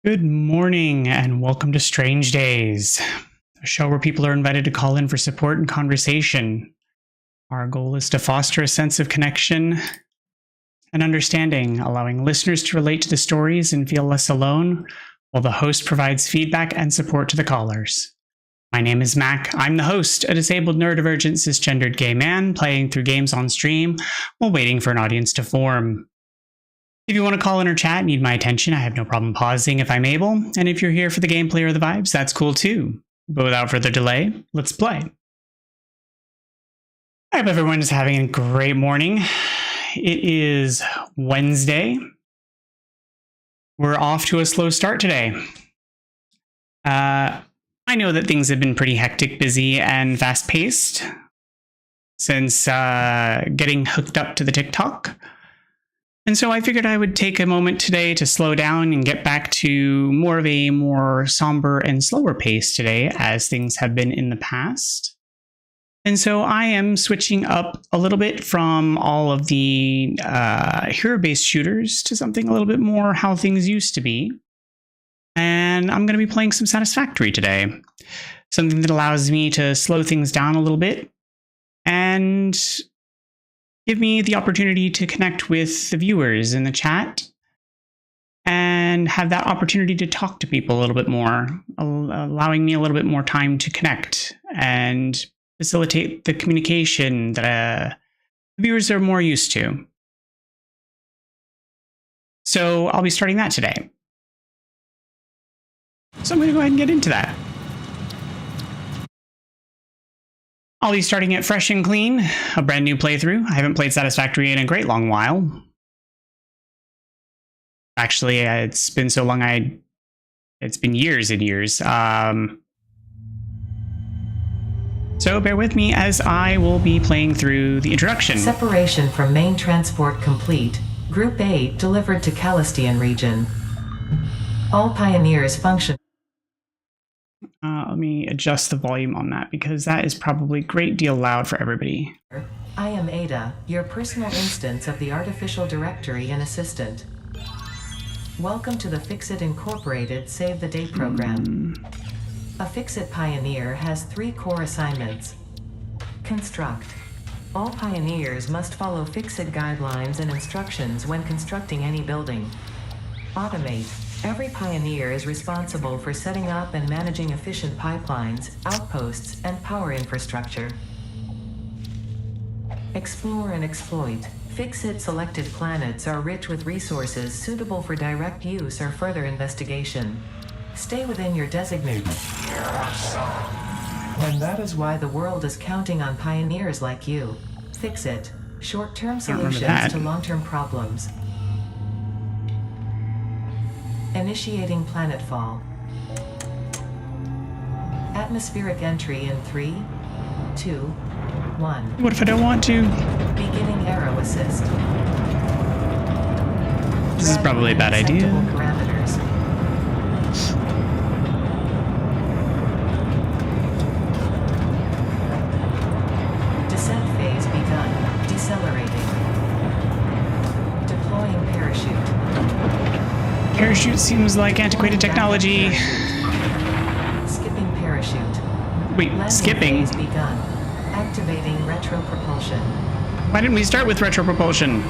Good morning and welcome to Strange Days, a show where people are invited to call in for support and conversation. Our goal is to foster a sense of connection and understanding, allowing listeners to relate to the stories and feel less alone, while the host provides feedback and support to the callers. My name is Mac. I'm the host, a disabled neurodivergent cisgendered gay man playing through games on stream while waiting for an audience to form. If you want to call in or chat and need my attention, I have no problem pausing if I'm able, and if you're here for the gameplay or the vibes, that's cool too. But without further delay, let's play. I hope everyone is having a great morning. It is Wednesday. We're off to a slow start today. I know that things have been pretty hectic, busy, and fast-paced since getting hooked up to the TikTok. And so I figured I would take a moment today to slow down and get back to more of a more somber and slower pace today, as things have been in the past. And so I am switching up a little bit from all of the hero-based shooters to something a little bit more how things used to be. And I'm going to be playing some Satisfactory today. Something that allows me to slow things down a little bit and give me the opportunity to connect with the viewers in the chat and have that opportunity to talk to people a little bit more, allowing me a little bit more time to connect and facilitate the communication that viewers are more used to. So I'll be starting that today. So I'm going to go ahead and get into that. I'll be starting it fresh and clean, a brand new playthrough. I haven't played Satisfactory in a great long while. Actually, it's been so long, it's been years and years. So bear with me as I will be playing through the introduction. Separation from main transport complete. Group 8 delivered to Calistian region. All pioneers function. Let me adjust the volume on that because that is probably a great deal loud for everybody. I am Ada, your personal instance of the artificial directory and assistant. Welcome to the Fixit Incorporated Save the Day program. A Fixit pioneer has 3 core assignments. Construct. All pioneers must follow Fixit guidelines and instructions when constructing any building. Automate. Every pioneer is responsible for setting up and managing efficient pipelines, outposts, and power infrastructure. Explore and exploit. Fixit selected planets are rich with resources suitable for direct use or further investigation. Stay within your designated. And that is why the world is counting on pioneers like you. Fixit. Short-term solutions to long-term problems. Initiating planetfall. Atmospheric entry in 3, 2, 1. What if I don't want to? Beginning arrow assist. This is probably a bad idea. Parameters. Descent phase begun. Decelerating. Deploying parachute. Parachute seems like antiquated technology. Skipping parachute. Wait, Landing skipping? phase begun. Activating retro propulsion. Why didn't we start with retro propulsion?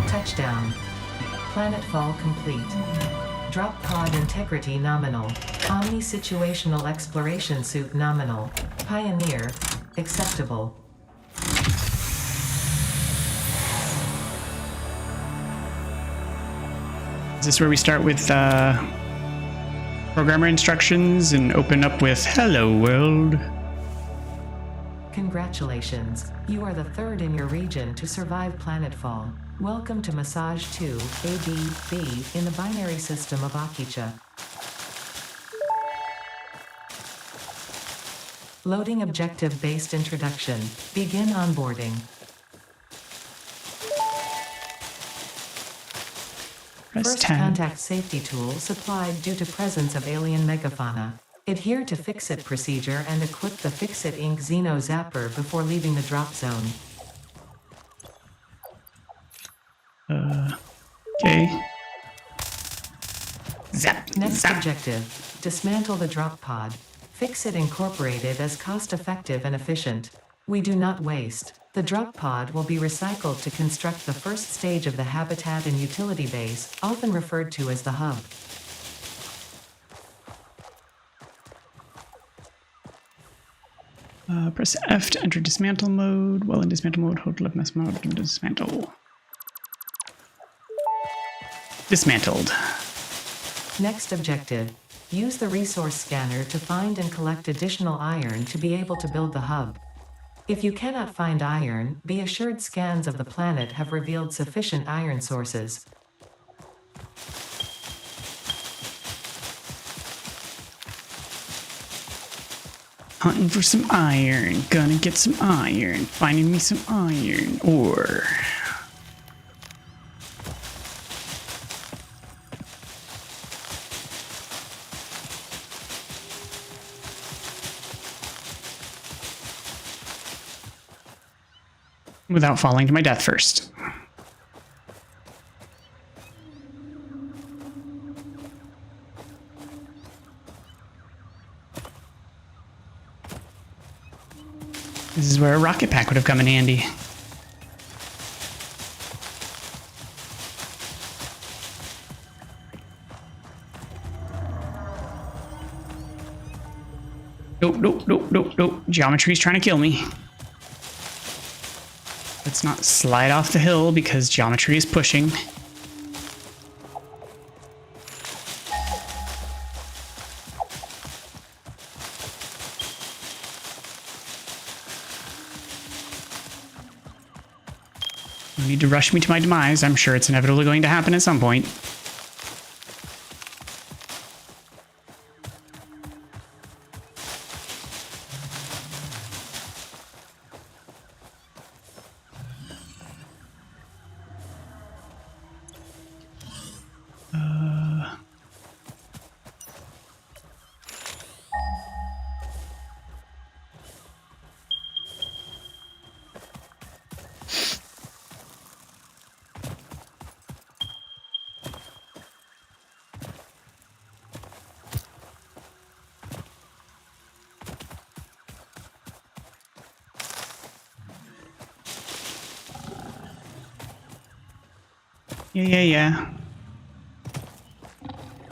Touchdown. Planetfall complete. Drop pod integrity nominal. Omni-situational exploration suit nominal. Pioneer. Acceptable. Is this where we start with programmer instructions and open up with "Hello World"? Congratulations. You are the 3rd in your region to survive planetfall. Welcome to Massage 2, ABB, in the binary system of Akicha. Loading objective-based introduction. Begin onboarding. Press First tab. contact safety tool supplied due to presence of alien megafauna. Adhere to Fix-It procedure and equip the Fix-It Inc. Xeno Zapper before leaving the drop zone. Okay. Zap. Next Zap. objective, dismantle the drop pod. Fix-It Incorporated as cost-effective and efficient. We do not waste. The drop pod will be recycled to construct the first stage of the habitat and utility base, often referred to as the hub. Press F to enter dismantle mode. While in dismantle mode, hold left mouse mode to dismantle. Dismantled. Next objective, use the resource scanner to find and collect additional iron to be able to build the hub. If you cannot find iron, be assured scans of the planet have revealed sufficient iron sources. Hunting for some iron. Gonna get some iron. Finding me some iron ore. Without falling to my death first. This is where a rocket pack would have come in handy. Nope, nope, nope, nope, nope. Geometry's trying to kill me. Let's not slide off the hill because geometry is pushing. No need to rush me to my demise. I'm sure it's inevitably going to happen at some point. Yeah.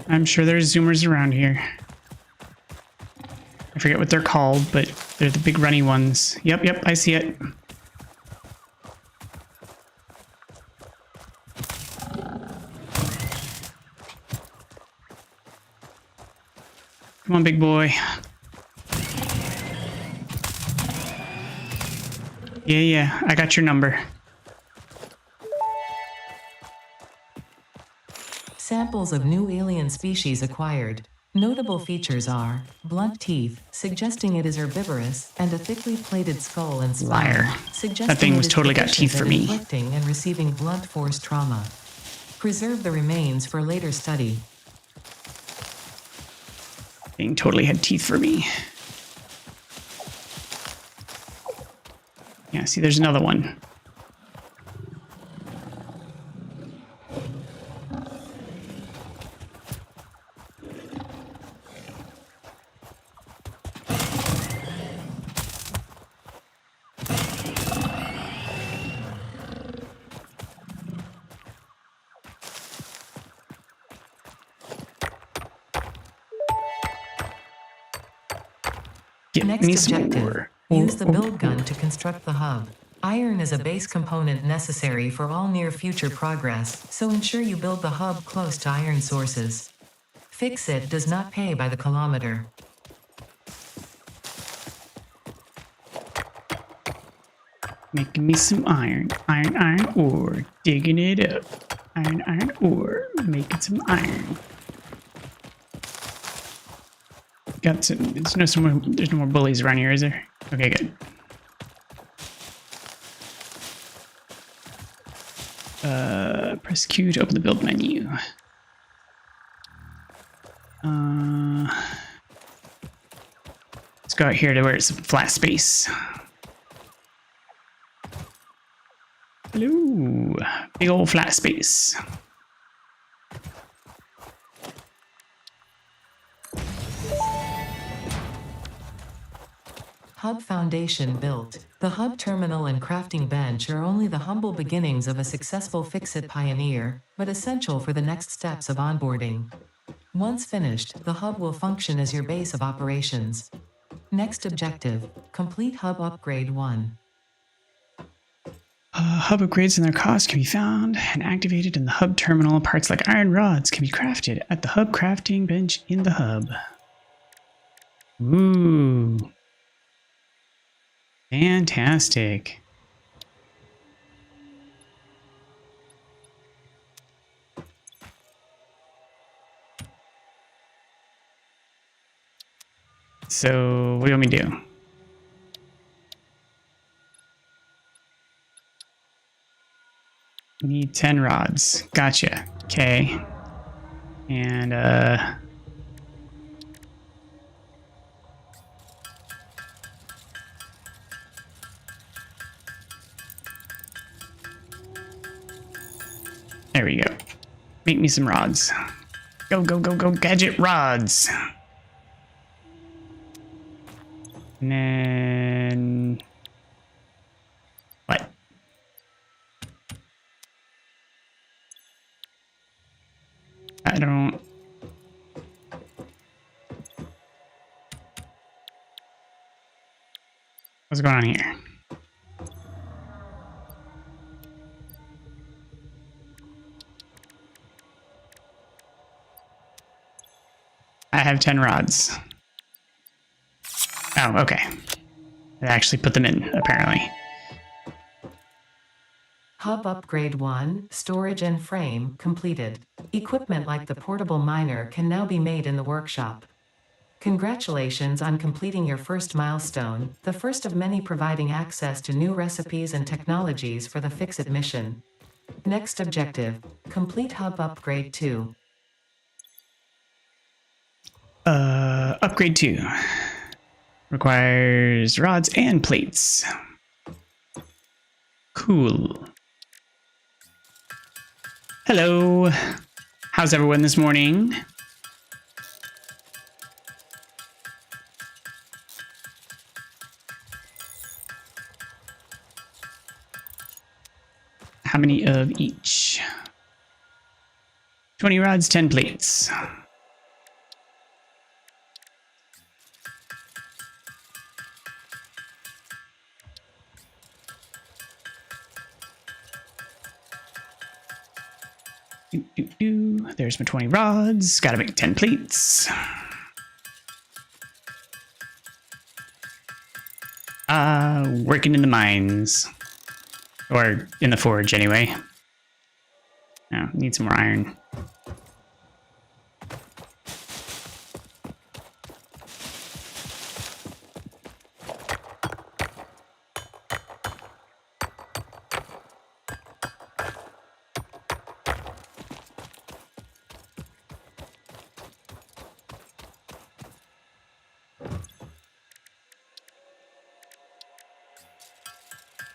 I'm sure there's zoomers around here. I forget what they're called, but they're the big runny ones. Yep, I see it. Come on, big boy. Yeah, I got your number. Samples of new alien species acquired. Notable features are blunt teeth, suggesting it is herbivorous, and a thickly plated skull and spine, Liar. suggesting That thing it was is totally got proficient teeth for at me. inflicting and receiving blunt force trauma. Preserve the remains for later study. Thing totally had teeth for me. Yeah, see, there's another one. Get me Next some objective, ore. use the build gun to construct the hub. Iron is a base component necessary for all near future progress, so ensure you build the hub close to iron sources. Fix-It does not pay by the kilometer. Making me some iron. Iron ore. Digging it up. Iron ore. Making some iron. Got some. There's no more bullies around here, is there? Okay, good. Press Q to open the build menu. Let's go out here to where it's a flat space. Hello, big old flat space. Hub foundation built. The hub terminal and crafting bench are only the humble beginnings of a successful Fixit pioneer, but essential for the next steps of onboarding. Once finished, the hub will function as your base of operations. Next objective, complete hub upgrade 1. Hub upgrades and their costs can be found and activated in the hub terminal. Parts like iron rods can be crafted at the hub crafting bench in the hub. Ooh. Fantastic. So, what do you want me to do? Need 10 rods. Gotcha. Okay. And, there we go. Make me some rods. Go, go, go, go, gadget rods. And then... what? I don't... what's going on here? I have 10 rods. Oh, okay. I actually put them in, apparently. Hub upgrade 1, storage and frame, completed. Equipment like the portable miner can now be made in the workshop. Congratulations on completing your first milestone, the first of many providing access to new recipes and technologies for the Fixit mission. Next objective, complete hub upgrade 2. Upgrade 2. Requires rods and plates. Cool. Hello. How's everyone this morning? How many of each? 20 rods, 10 plates. There's my 20 rods. Gotta make 10 plates. Working in the mines. Or in the forge, anyway. Oh, need some more iron.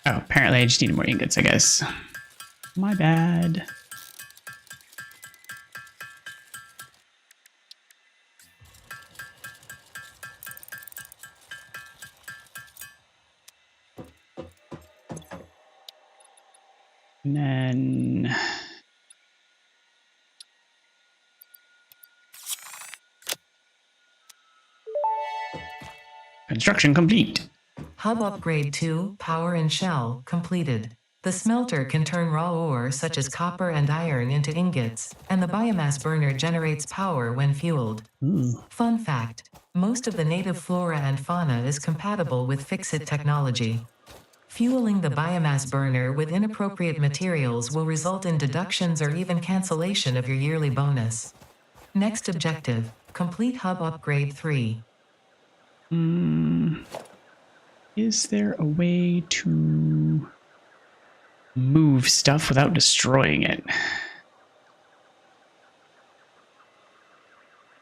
Oh, apparently I just needed more ingots, I guess. My bad. And then... construction complete. Hub upgrade 2, power and shell, completed. The smelter can turn raw ore such as copper and iron into ingots, and the biomass burner generates power when fueled. Fun fact, most of the native flora and fauna is compatible with Fixit technology. Fueling the biomass burner with inappropriate materials will result in deductions or even cancellation of your yearly bonus. Next objective, complete hub upgrade 3. Is there a way to... move stuff without destroying it.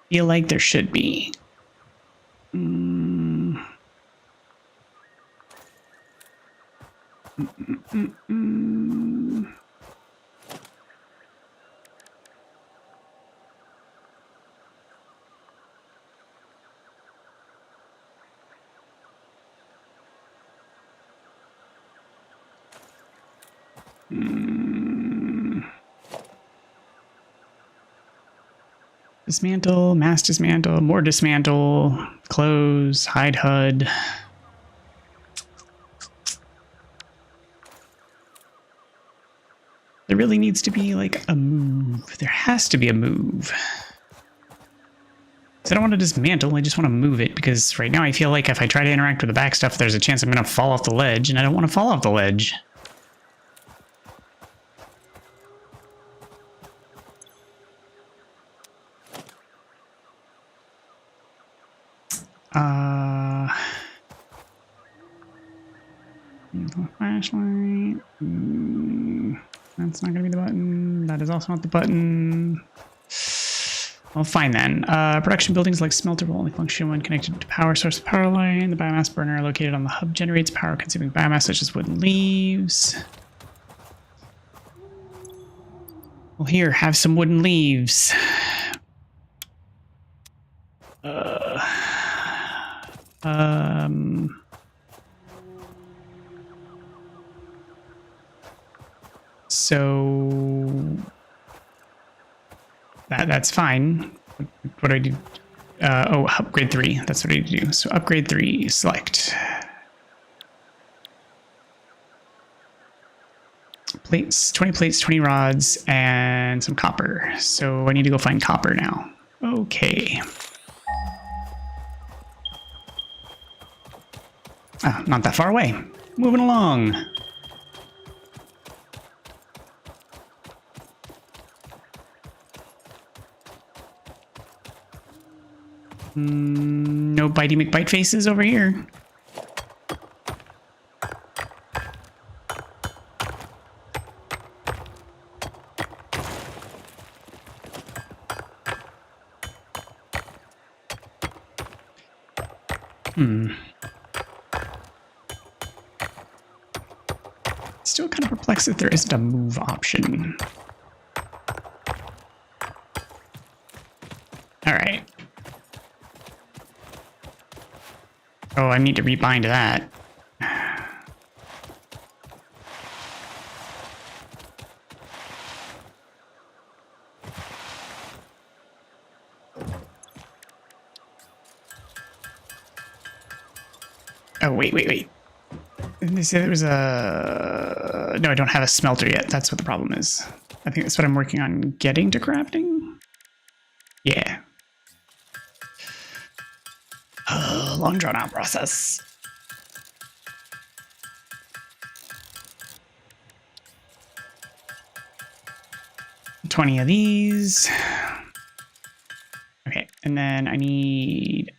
Feel like there should be. Dismantle, mass dismantle, more dismantle, close, hide HUD. There really needs to be like a move. There has to be a move. So I don't want to dismantle, I just want to move it, because right now I feel like if I try to interact with the back stuff, there's a chance I'm going to fall off the ledge, and I don't want to fall off the ledge. Flashlight. That's not going to be the button. That is also not the button. Well, fine then. Production buildings like smelter will only function when connected to power source power line. The biomass burner located on the hub generates power-consuming biomass such as wood and leaves. Well, here, have some wooden leaves. So that's fine. What do I do? Oh, upgrade 3. That's what I need to do. So upgrade 3, select. Plates, 20 plates, 20 rods, and some copper. So I need to go find copper now. Okay. Ah, not that far away. Moving along. No bitey McBite faces over here. Still kind of perplexed that there isn't a move option. All right. Oh, I need to rebind that. Oh, wait. Didn't they say there was a... No, I don't have a smelter yet. That's what the problem is. I think that's what I'm working on getting to crafting. Yeah. Long drawn out process. $20 of these. Okay, and then I need...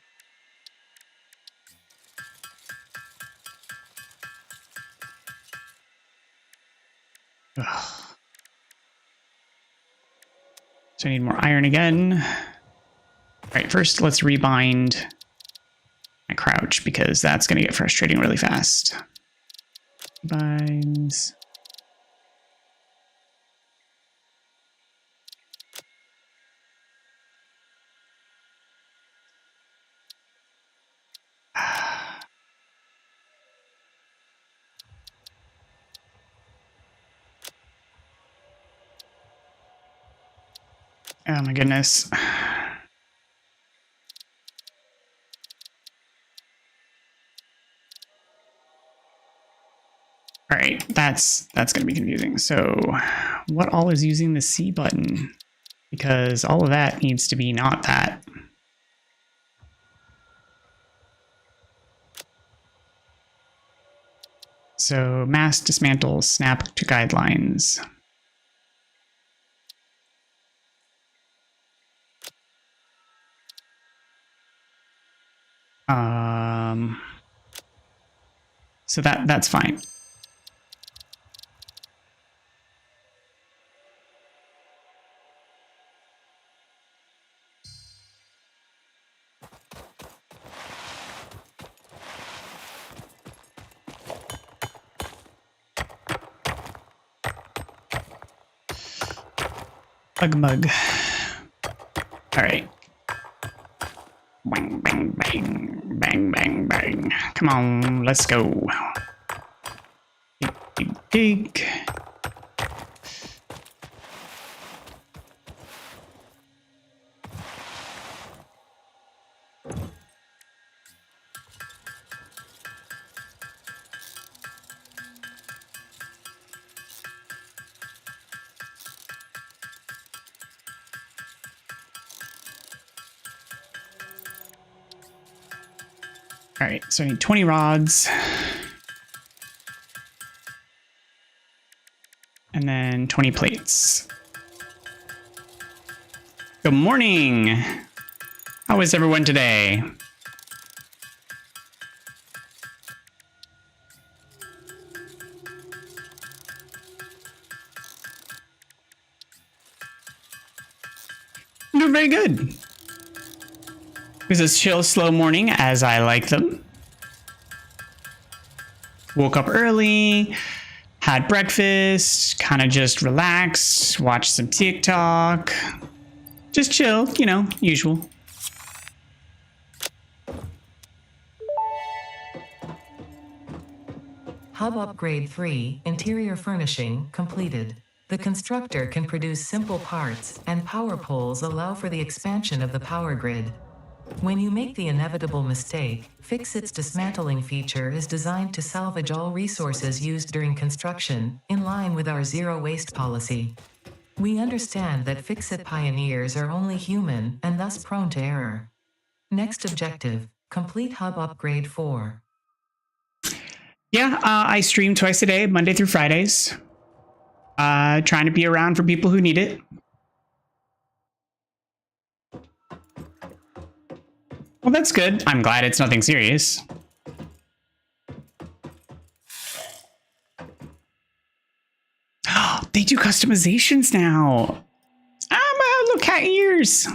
Ugh. So I need more iron again. All right, first let's rebind my crouch, because that's going to get frustrating really fast. Binds. Oh my goodness. All right, that's going to be confusing. So what all is using the C button? Because all of that needs to be not that. So mass dismantle, snap to guidelines. So that's fine. Ugmug. All right. Bang, bang, bang, bang, bang, bang. Come on, let's go. Dig, dig, dig. All right, so I need 20 rods. And then 20 plates. Good morning. How is everyone today? I'm doing very good. It was a chill, slow morning, as I like them. Woke up early, had breakfast, kind of just relaxed, watched some TikTok. Just chill, you know, usual. Hub Upgrade 3, Interior Furnishing, completed. The constructor can produce simple parts, and power poles allow for the expansion of the power grid. When you make the inevitable mistake, Fixit's dismantling feature is designed to salvage all resources used during construction, in line with our zero-waste policy. We understand that Fixit pioneers are only human and thus prone to error. Next objective, complete Hub Upgrade 4. Yeah, I stream twice a day, Monday through Fridays. Trying to be around for people who need it. Well, that's good. I'm glad it's nothing serious. They do customizations now. Little cat ears.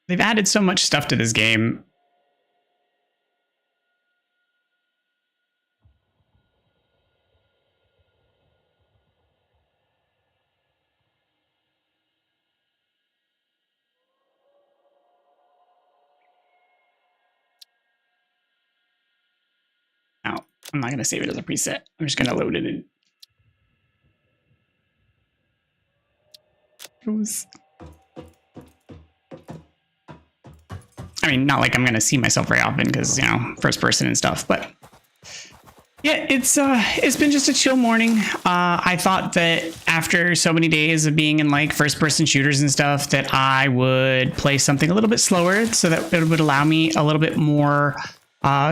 They've added so much stuff to this game. Oh, I'm not going to save it as a preset. I'm just going to load it in. I mean, not like I'm going to see myself very often because, you know, first person and stuff, but yeah, it's been just a chill morning. I thought that after so many days of being in like first person shooters and stuff that I would play something a little bit slower so that it would allow me a little bit more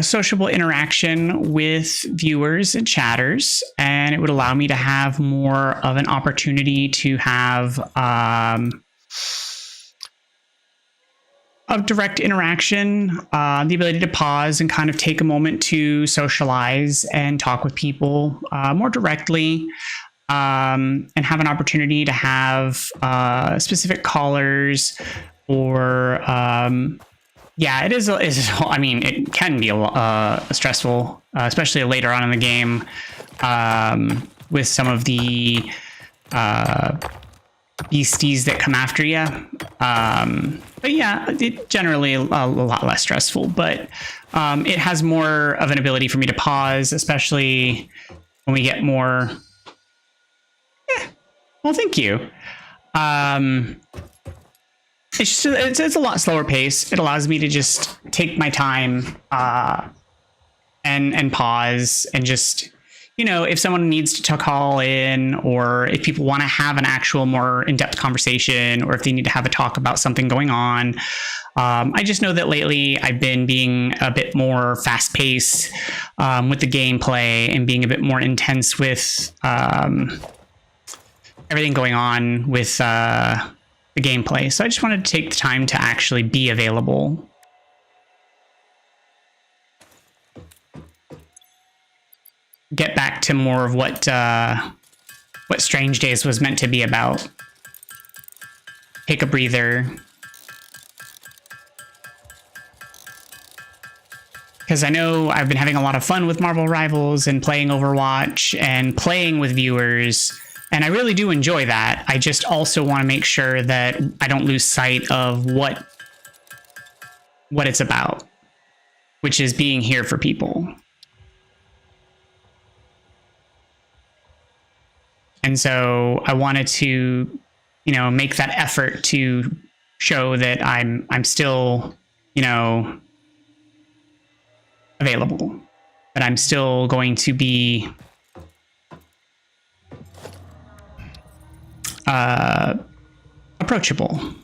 sociable interaction with viewers and chatters, and it would allow me to have more of an opportunity to have of direct interaction, the ability to pause and kind of take a moment to socialize and talk with people more directly, and have an opportunity to have specific callers or yeah, it is. I mean, it can be stressful, especially later on in the game, with some of the beasties that come after you. But yeah, it generally a lot less stressful. But it has more of an ability for me to pause, especially when we get more. Yeah. Well, thank you. It's just, it's a lot slower pace. It allows me to just take my time and pause and just, you know, if someone needs to call in, or if people want to have an actual more in-depth conversation, or if they need to have a talk about something going on. I just know that lately I've been being a bit more fast-paced with the gameplay and being a bit more intense with everything going on with the gameplay. So I just wanted to take the time to actually be available. Get back to more of what what Strange Days was meant to be about. Take a breather. Because I know I've been having a lot of fun with Marvel Rivals and playing Overwatch and playing with viewers, and I really do enjoy that. I just also want to make sure that I don't lose sight of what it's about, which is being here for people. And so I wanted to, you know, make that effort to show that I'm still, you know, available, but I'm still going to be approachable.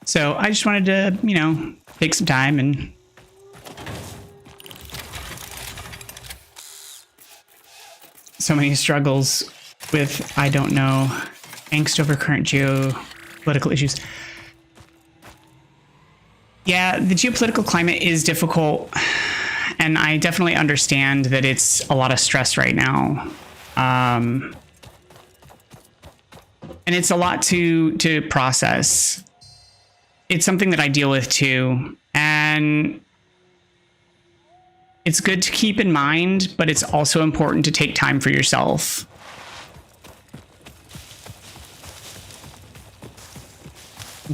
So I just wanted to, you know, take some time and so many struggles with, I don't know, angst over current geopolitical issues. Yeah, the geopolitical climate is difficult, and I definitely understand that it's a lot of stress right now. And it's a lot to process. It's something that I deal with too, and it's good to keep in mind, but it's also important to take time for yourself.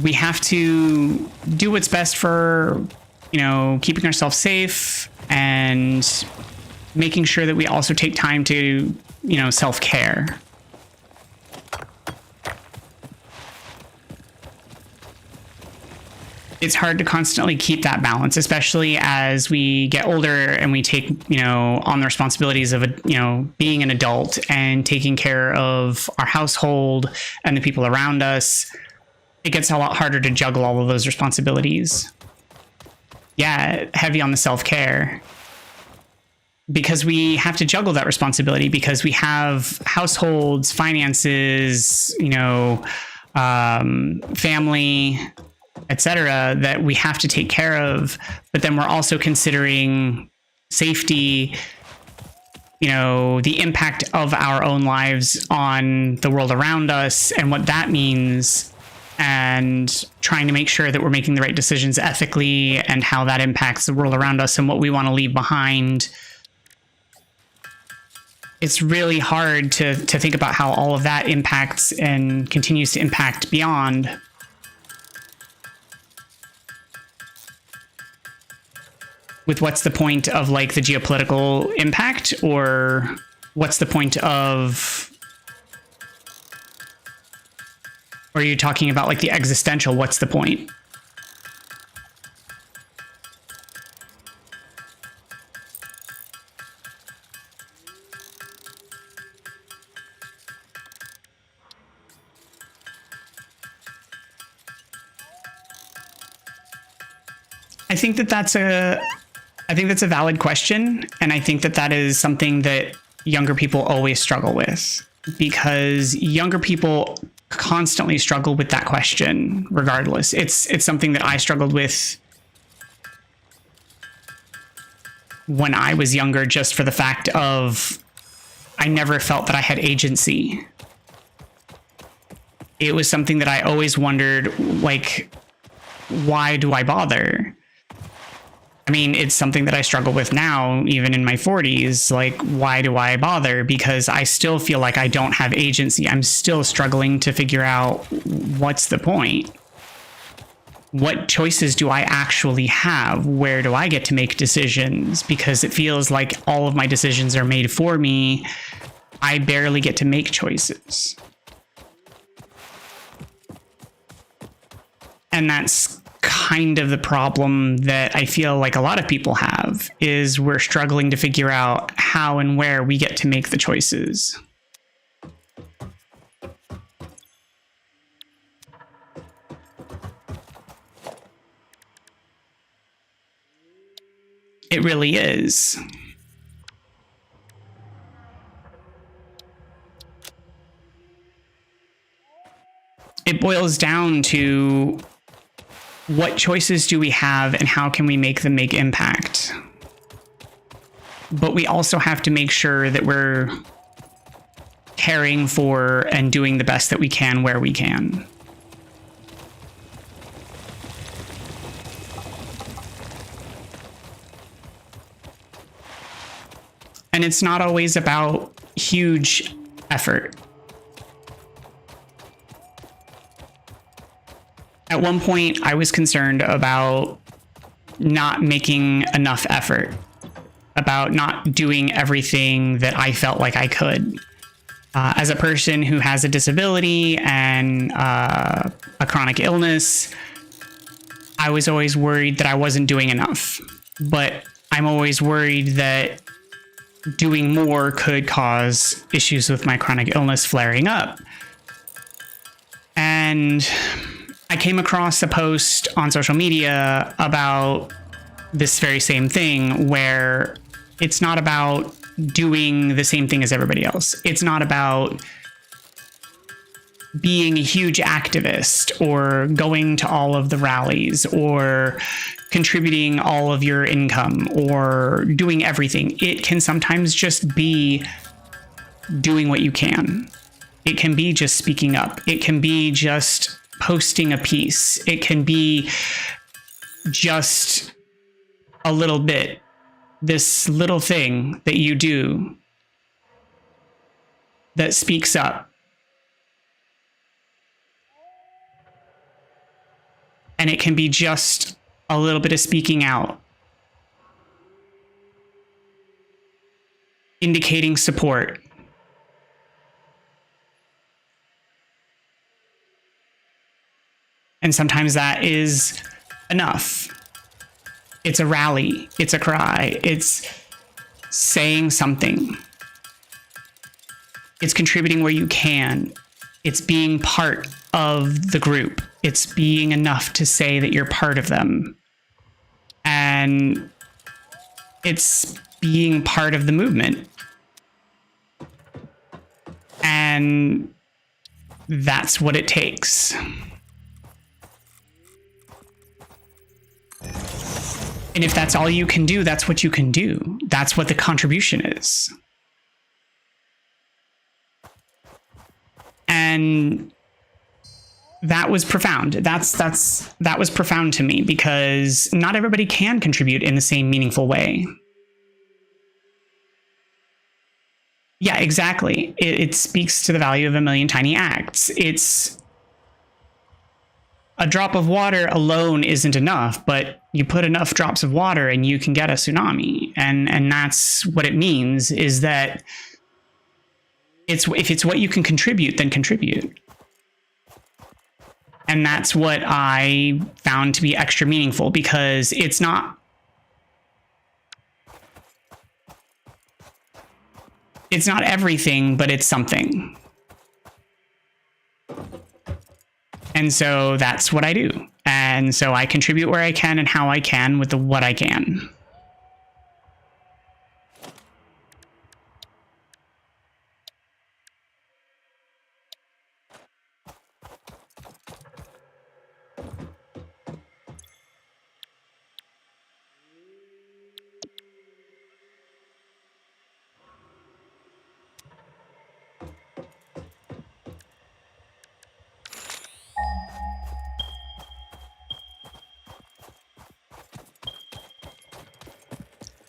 We have to do what's best for, you know, keeping ourselves safe and making sure that we also take time to, you know, self-care. It's hard to constantly keep that balance, especially as we get older and we take, you know, on the responsibilities of, you know, being an adult and taking care of our household and the people around us. It gets a lot harder to juggle all of those responsibilities. Yeah, heavy on the self-care. Because we have to juggle that responsibility because we have households, finances, you know, family, etc., that we have to take care of, but then we're also considering safety, you know, the impact of our own lives on the world around us and what that means, and trying to make sure that we're making the right decisions ethically and how that impacts the world around us and what we want to leave behind. It's really hard to think about how all of that impacts and continues to impact beyond. With what's the point of like the geopolitical impact, or what's the point of, or are you talking about like the existential, what's the point? I think that's a valid question, and I think that is something that younger people always struggle with, because younger people constantly struggle with that question regardless. It's something that I struggled with when I was younger, just for the fact of I never felt that I had agency. It was something that I always wondered, like, why do I bother? I mean, it's something that I struggle with now, even in my 40s. Like, why do I bother? Because I still feel like I don't have agency. I'm still struggling to figure out what's the point. what choices do I actually have? Where do I get to make decisions? Because it feels like all of my decisions are made for me. I barely get to make choices. And that's kind of the problem that I feel like a lot of people have, is we're struggling to figure out how and where we get to make the choices. It really is. It boils down to what choices do we have and how can we make them make impact? But we also have to make sure that we're caring for and doing the best that we can where we can. And it's not always about huge effort. At one point, I was concerned about not making enough effort, about not doing everything that I felt like I could. As a person who has a disability and a chronic illness, I was always worried that I wasn't doing enough. But I'm always worried that doing more could cause issues with my chronic illness flaring up. And I came across a post on social media about this very same thing, where it's not about doing the same thing as everybody else. It's not about being a huge activist or going to all of the rallies or contributing all of your income or doing everything. It can sometimes just be doing what you can. It can be just speaking up. It can be just posting a piece. It can be just a little bit, this little thing that you do that speaks up. And it can be just a little bit of speaking out, indicating support. And sometimes that is enough. It's a rally, it's a cry, it's saying something. It's contributing where you can. It's being part of the group. It's being enough to say that you're part of them. And it's being part of the movement. And that's what it takes. And if that's all you can do, that's what you can do. That's what the contribution is. And that was profound. That was profound to me, because not everybody can contribute in the same meaningful way. Yeah, exactly. It speaks to the value of a million tiny acts. It's a drop of water alone isn't enough, but you put enough drops of water and you can get a tsunami. And that's what it means, is that if it's what you can contribute, then contribute. And that's what I found to be extra meaningful, because it's not everything, but it's something. And so that's what I do. And so I contribute where I can and how I can with what I can.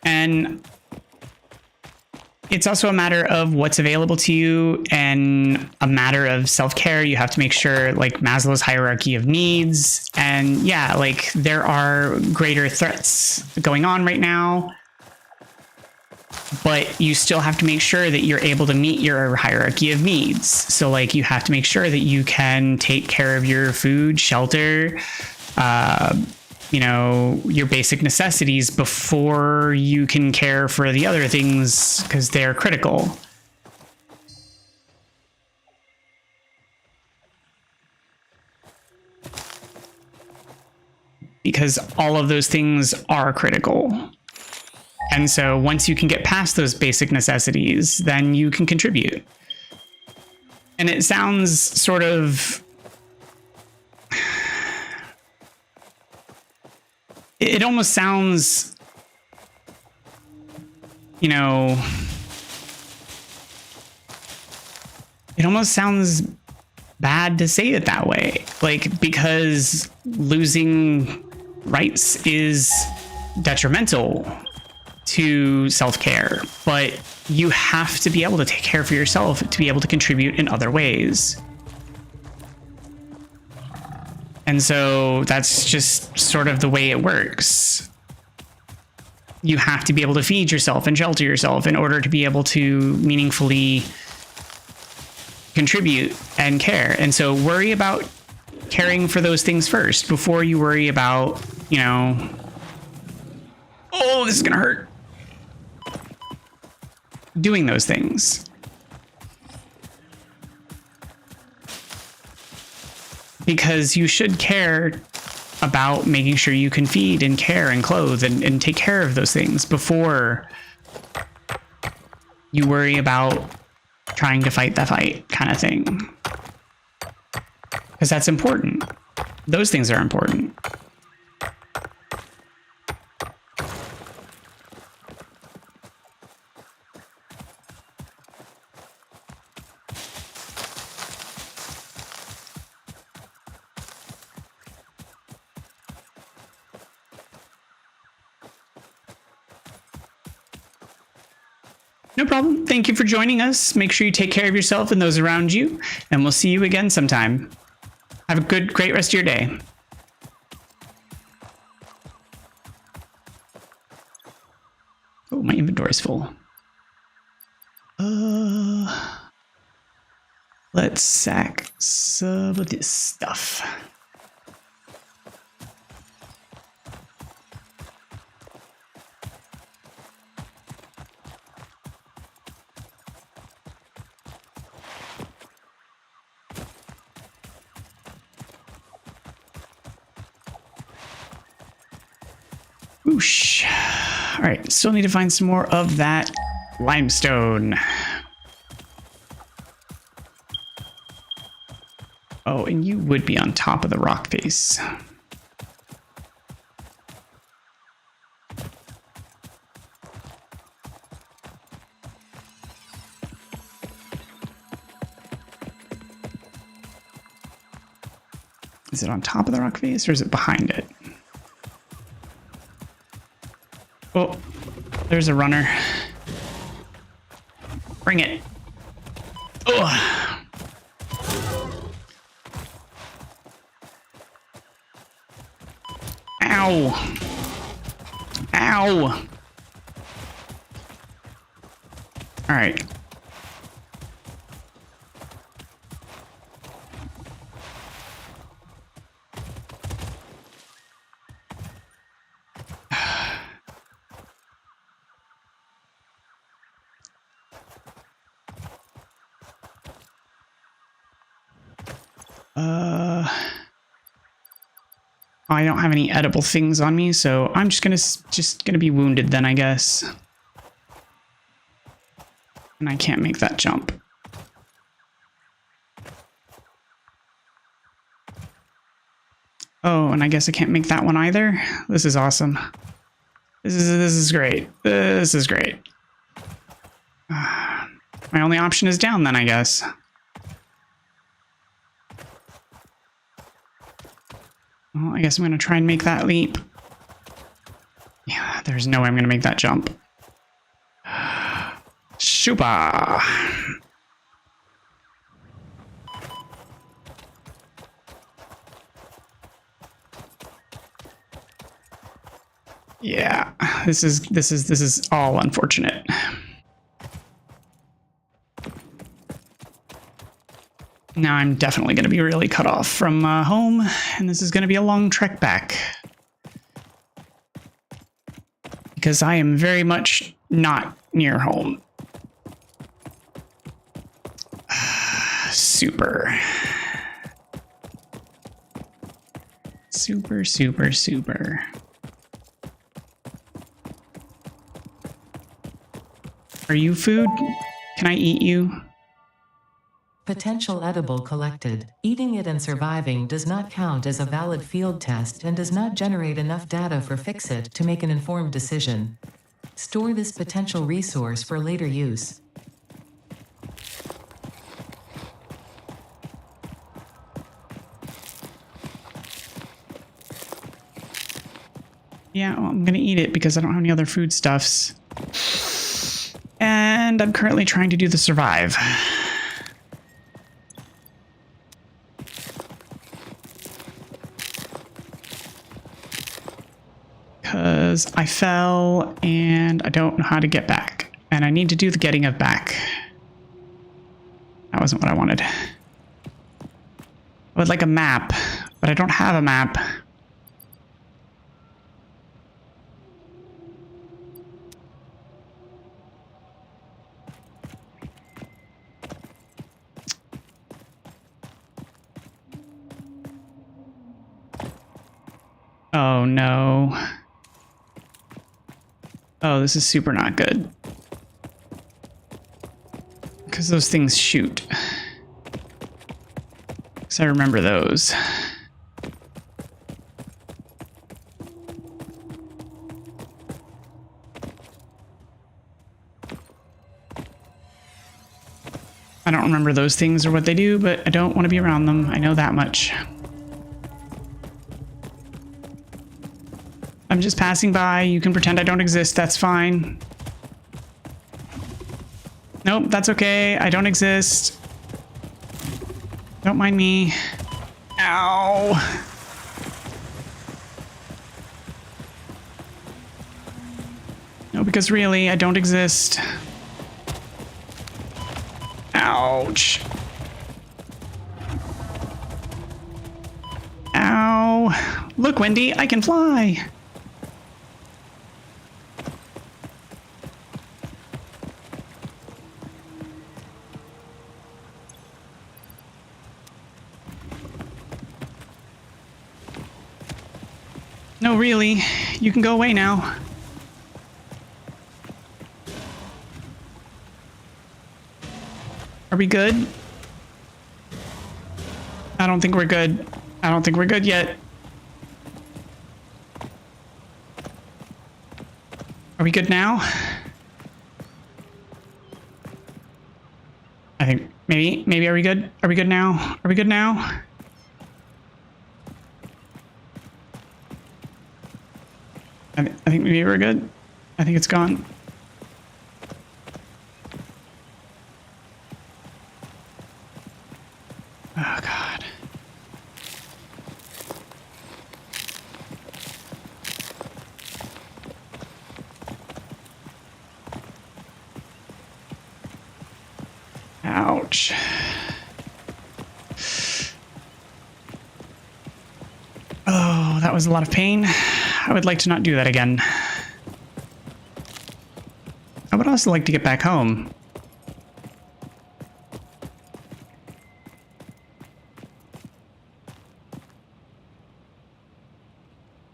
And it's also a matter of what's available to you and a matter of self-care. You have to make sure, like Maslow's hierarchy of needs. And yeah, like there are greater threats going on right now, but you still have to make sure that you're able to meet your hierarchy of needs. So like you have to make sure that you can take care of your food, shelter, you know, your basic necessities before you can care for the other things, because they're critical. Because all of those things are critical. And so once you can get past those basic necessities, then you can contribute. And it sounds sort of... It almost sounds, you know, it almost sounds bad to say it that way. Like, because losing rights is detrimental to self-care, but you have to be able to take care for yourself to be able to contribute in other ways. And so that's just sort of the way it works. You have to be able to feed yourself and shelter yourself in order to be able to meaningfully contribute and care. And so worry about caring for those things first before you worry about, you know, oh, this is gonna hurt, doing those things. Because you should care about making sure you can feed and care and clothe and take care of those things before you worry about trying to fight the fight kind of thing. Because that's important. Those things are important. No problem. Thank you for joining us. Make sure you take care of yourself and those around you, and we'll see you again sometime. Have a great rest of your day. Oh, my inventory's full. Let's sack some of this stuff. Whoosh. All right, still need to find some more of that limestone. Oh, and you would be on top of the rock face. Is it on top of the rock face or is it behind it? Oh, there's a runner. Bring it. Oh. Ow. Ow. All right. I don't have any edible things on me, so I'm just gonna be wounded then, I guess. And I can't make that jump. Oh, and I guess I can't make that one either. This is awesome. This is great. This is great. My only option is down then, I guess. Well, I guess I'm going to try and make that leap. Yeah, there's no way I'm going to make that jump. Super. Yeah, this is all unfortunate. Now I'm definitely going to be really cut off from home, and this is going to be a long trek back. Because I am very much not near home. Super. Super, super, super. Are you food? Can I eat you? Potential edible collected. Eating it and surviving does not count as a valid field test and does not generate enough data for Fixit to make an informed decision. Store this potential resource for later use. Yeah, well, I'm gonna eat it because I don't have any other foodstuffs. And I'm currently trying to do the survive. Because I fell and I don't know how to get back. And I need to do the getting of back. That wasn't what I wanted. I would like a map, but I don't have a map. Oh no. Oh, this is super not good. Because those things shoot. Because I remember those. I don't remember those things or what they do, but I don't want to be around them. I know that much. I'm just passing by. You can pretend I don't exist. That's fine. Nope, that's okay. I don't exist. Don't mind me. Ow. No, because really, I don't exist. Ouch. Ow. Look, Wendy, I can fly. No, really. You can go away now. Are we good? I don't think we're good. I don't think we're good yet. Are we good now? I think maybe are we good? Are we good now? Are we good now? I think maybe we're good. I think it's gone. Oh, God. Ouch. Oh, that was a lot of pain. I would like to not do that again. I would also like to get back home.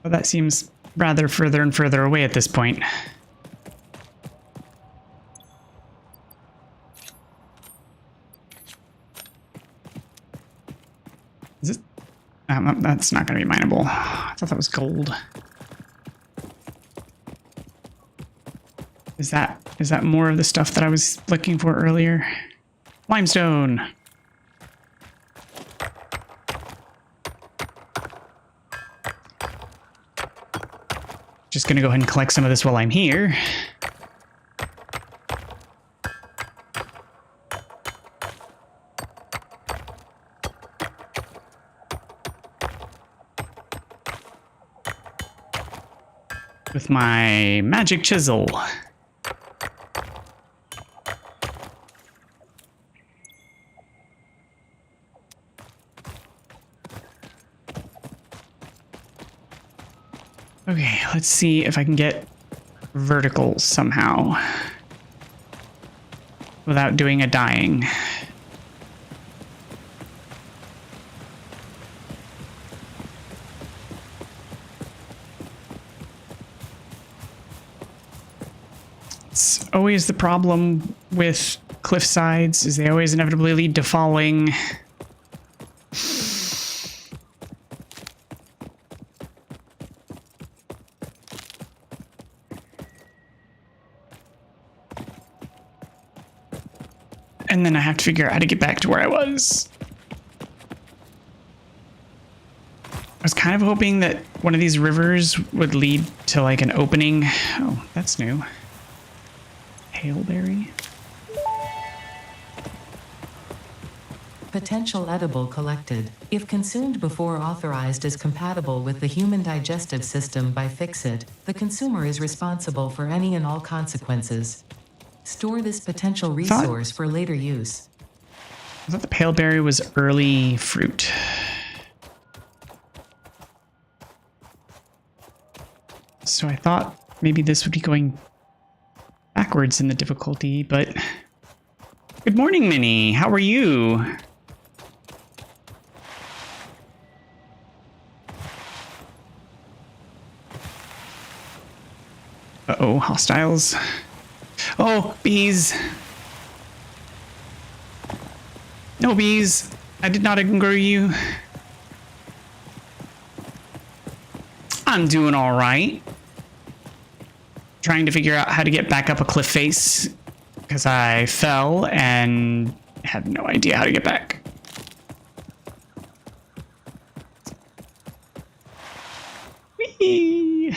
But that seems rather further and further away at this point. Is it? That's not going to be mineable. I thought that was gold. Is that more of the stuff that I was looking for earlier? Limestone. Just gonna go ahead and collect some of this while I'm here. with my magic chisel. Okay, let's see if I can get vertical somehow without doing a dying. It's always the problem with cliff sides, is they always inevitably lead to falling. And then I have to figure out how to get back to where I was. I was kind of hoping that one of these rivers would lead to like an opening. Oh, that's new. Hailberry. Potential edible collected. If consumed before authorized as compatible with the human digestive system by Fixit, the consumer is responsible for any and all consequences. Store this potential resource for later use. I thought the paleberry was early fruit. So I thought maybe this would be going backwards in the difficulty, but... Good morning, Minnie. How are you? Uh-oh, hostiles. Oh, bees. No bees. I did not ignore you. I'm doing all right. Trying to figure out how to get back up a cliff face because I fell and had no idea how to get back. Whee!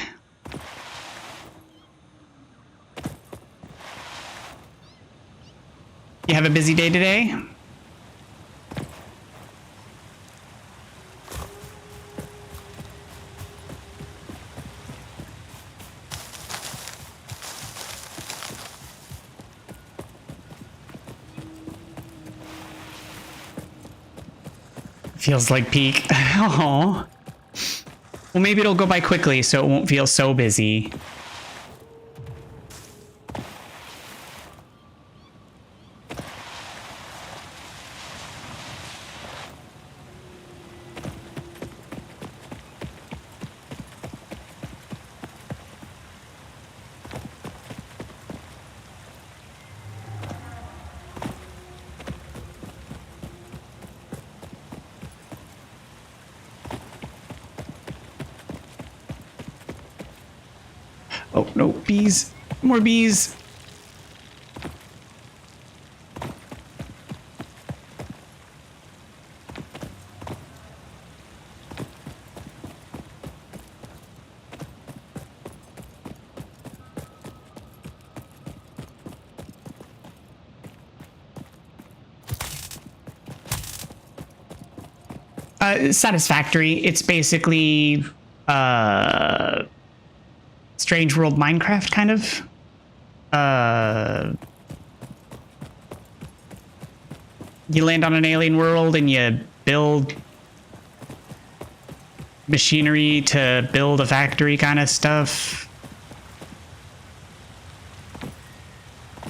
You have a busy day today? Feels like peak. Oh. Well, maybe it'll go by quickly so it won't feel so busy. Oh, no, bees. More bees. Satisfactory. It's basically, Strange World Minecraft, kind of. You land on an alien world and you build machinery to build a factory kind of stuff.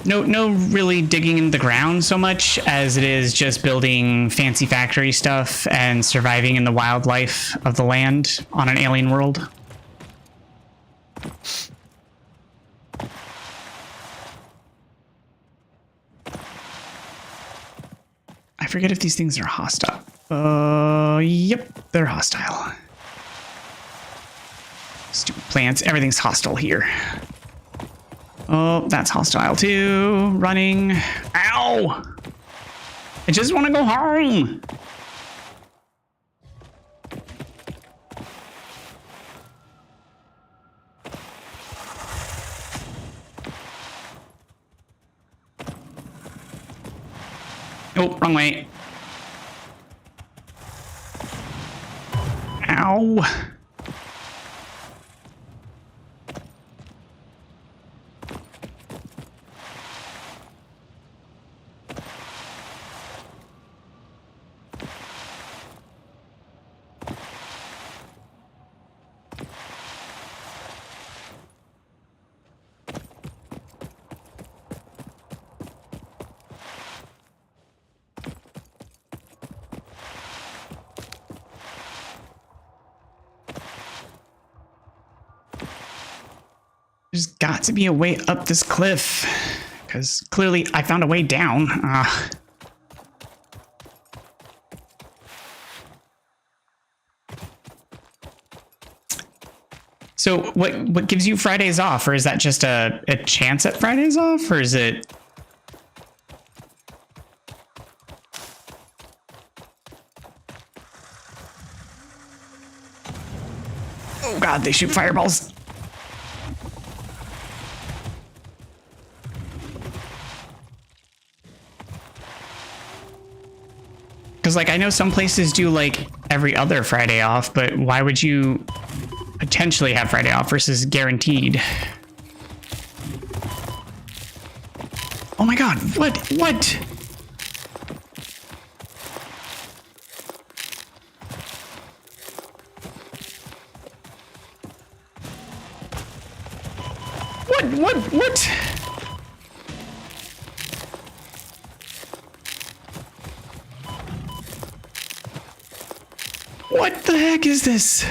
No really digging in the ground so much as it is just building fancy factory stuff and surviving in the wildlife of the land on an alien world. I forget if these things are hostile. Yep, they're hostile. Stupid plants, everything's hostile here. Oh, that's hostile too. Running. Ow! I just want to go home. Oh, wrong way. Ow. There's got to be a way up this cliff. Because clearly I found a way down. So what gives you Fridays off? Or is that just a chance at Fridays off? Or is it... Oh god, they shoot fireballs. Because, like, I know some places do, like, every other Friday off, but why would you potentially have Friday off versus guaranteed? Oh my god, what? What? What the heck is this?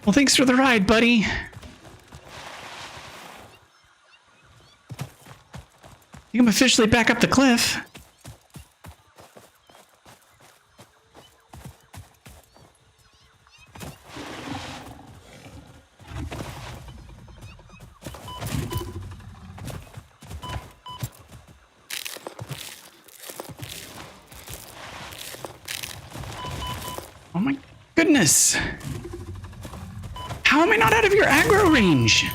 Well, thanks for the ride, buddy. I'm officially back up the cliff. Oh my goodness. How am I not out of your aggro range?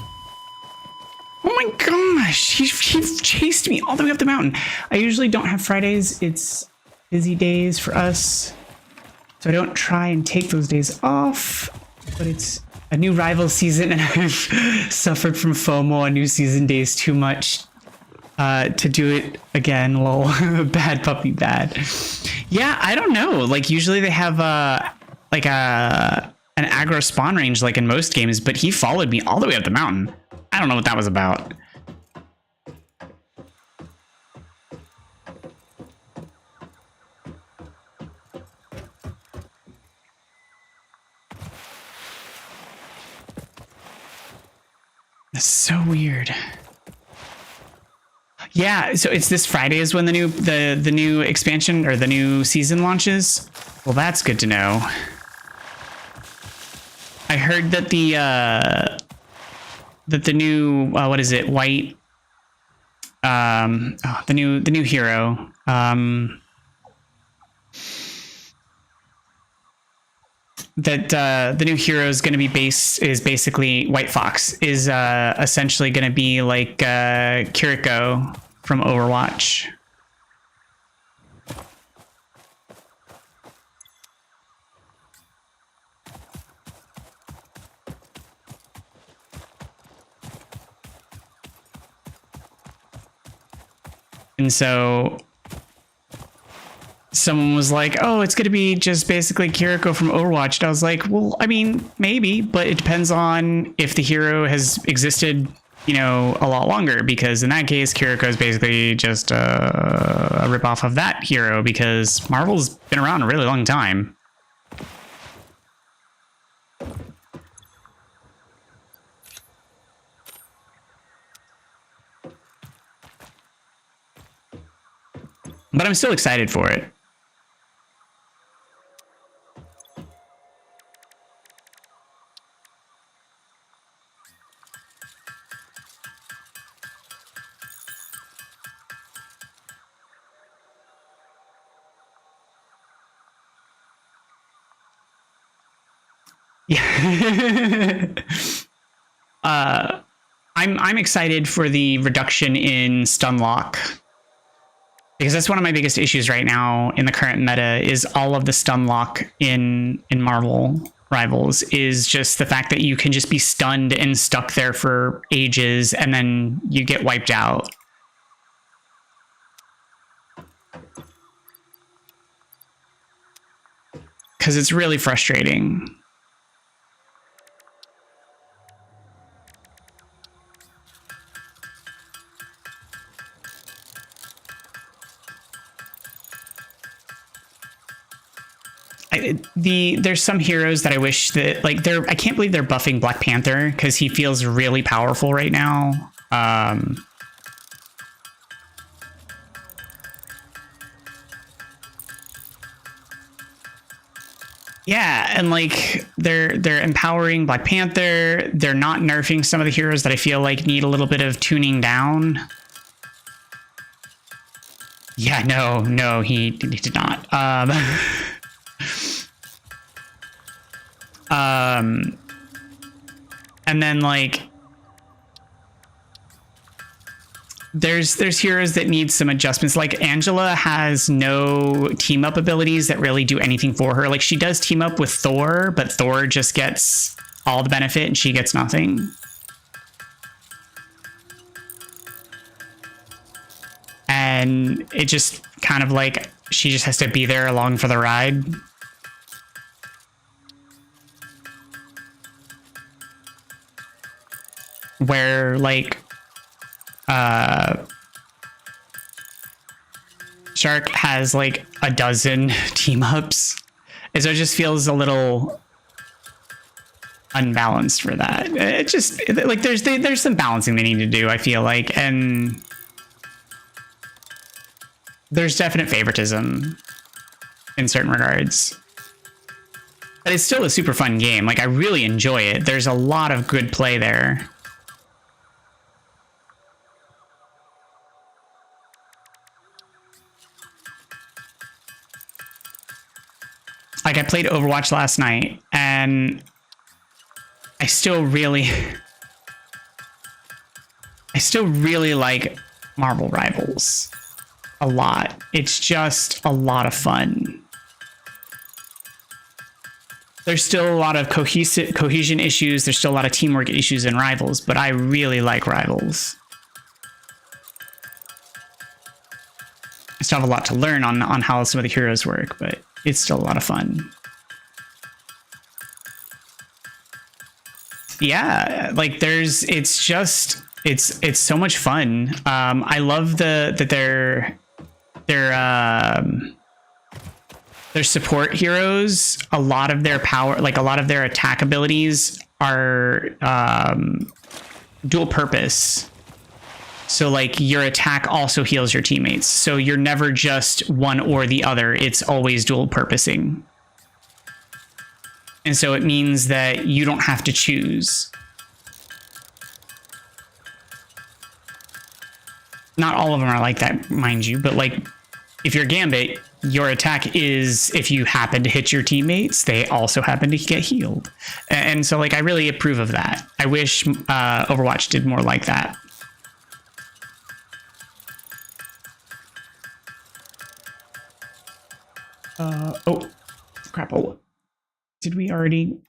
Oh my gosh, he chased me all the way up the mountain. I usually don't have Fridays. It's busy days for us. So I don't try and take those days off. But it's a new rival season and I've suffered from FOMO on new season days too much to do it again. Lol. Bad puppy bad. Yeah, I don't know. Like usually they have an aggro spawn range like in most games, but he followed me all the way up the mountain. I don't know what that was about. That's so weird. Yeah, so it's this Friday is when the new expansion or the new season launches. Well, that's good to know. I heard that the new what is it, white the new hero that the new hero is going to be basically White Fox is essentially going to be like Kiriko from Overwatch. And so someone was like, oh, it's going to be just basically Kiriko from Overwatch. And I was like, well, I mean, maybe, but it depends on if the hero has existed, you know, a lot longer, because in that case, Kiriko is basically just a ripoff of that hero because Marvel's been around a really long time. But I'm still excited for it. Yeah. I'm excited for the reduction in stun lock. Because that's one of my biggest issues right now in the current meta is all of the stun lock in Marvel Rivals is just the fact that you can just be stunned and stuck there for ages and then you get wiped out. Because it's really frustrating. there's some heroes that I wish that like I can't believe they're buffing Black Panther because he feels really powerful right now. Yeah, and like they're empowering Black Panther. They're not nerfing some of the heroes that I feel like need a little bit of tuning down. Yeah, no, he did not. And then like there's heroes that need some adjustments. Like Angela has no team up abilities that really do anything for her. Like she does team up with Thor, but Thor just gets all the benefit and she gets nothing. And it just kind of like she just has to be there along for the ride. Where like Shark has like a dozen team ups, and so it just feels a little unbalanced for that. It just like there's some balancing they need to do, I feel like, and there's definite favoritism in certain regards. But it's still a super fun game. Like I really enjoy it. There's a lot of good play there. Like I played Overwatch last night and I still really like Marvel Rivals a lot. It's just a lot of fun. There's still a lot of cohesion issues. There's still a lot of teamwork issues in Rivals, but I really like Rivals. I still have a lot to learn on how some of the heroes work, but it's still a lot of fun. Yeah, like it's so much fun. I love that their support heroes, a lot of their power, like a lot of their attack abilities are dual purpose. So like your attack also heals your teammates. So you're never just one or the other. It's always dual purposing. And so it means that you don't have to choose. Not all of them are like that, mind you, but like if you're Gambit, your attack is if you happen to hit your teammates, they also happen to get healed. And so like I really approve of that. I wish Overwatch did more like that. Oh, crap. Oh, did we already?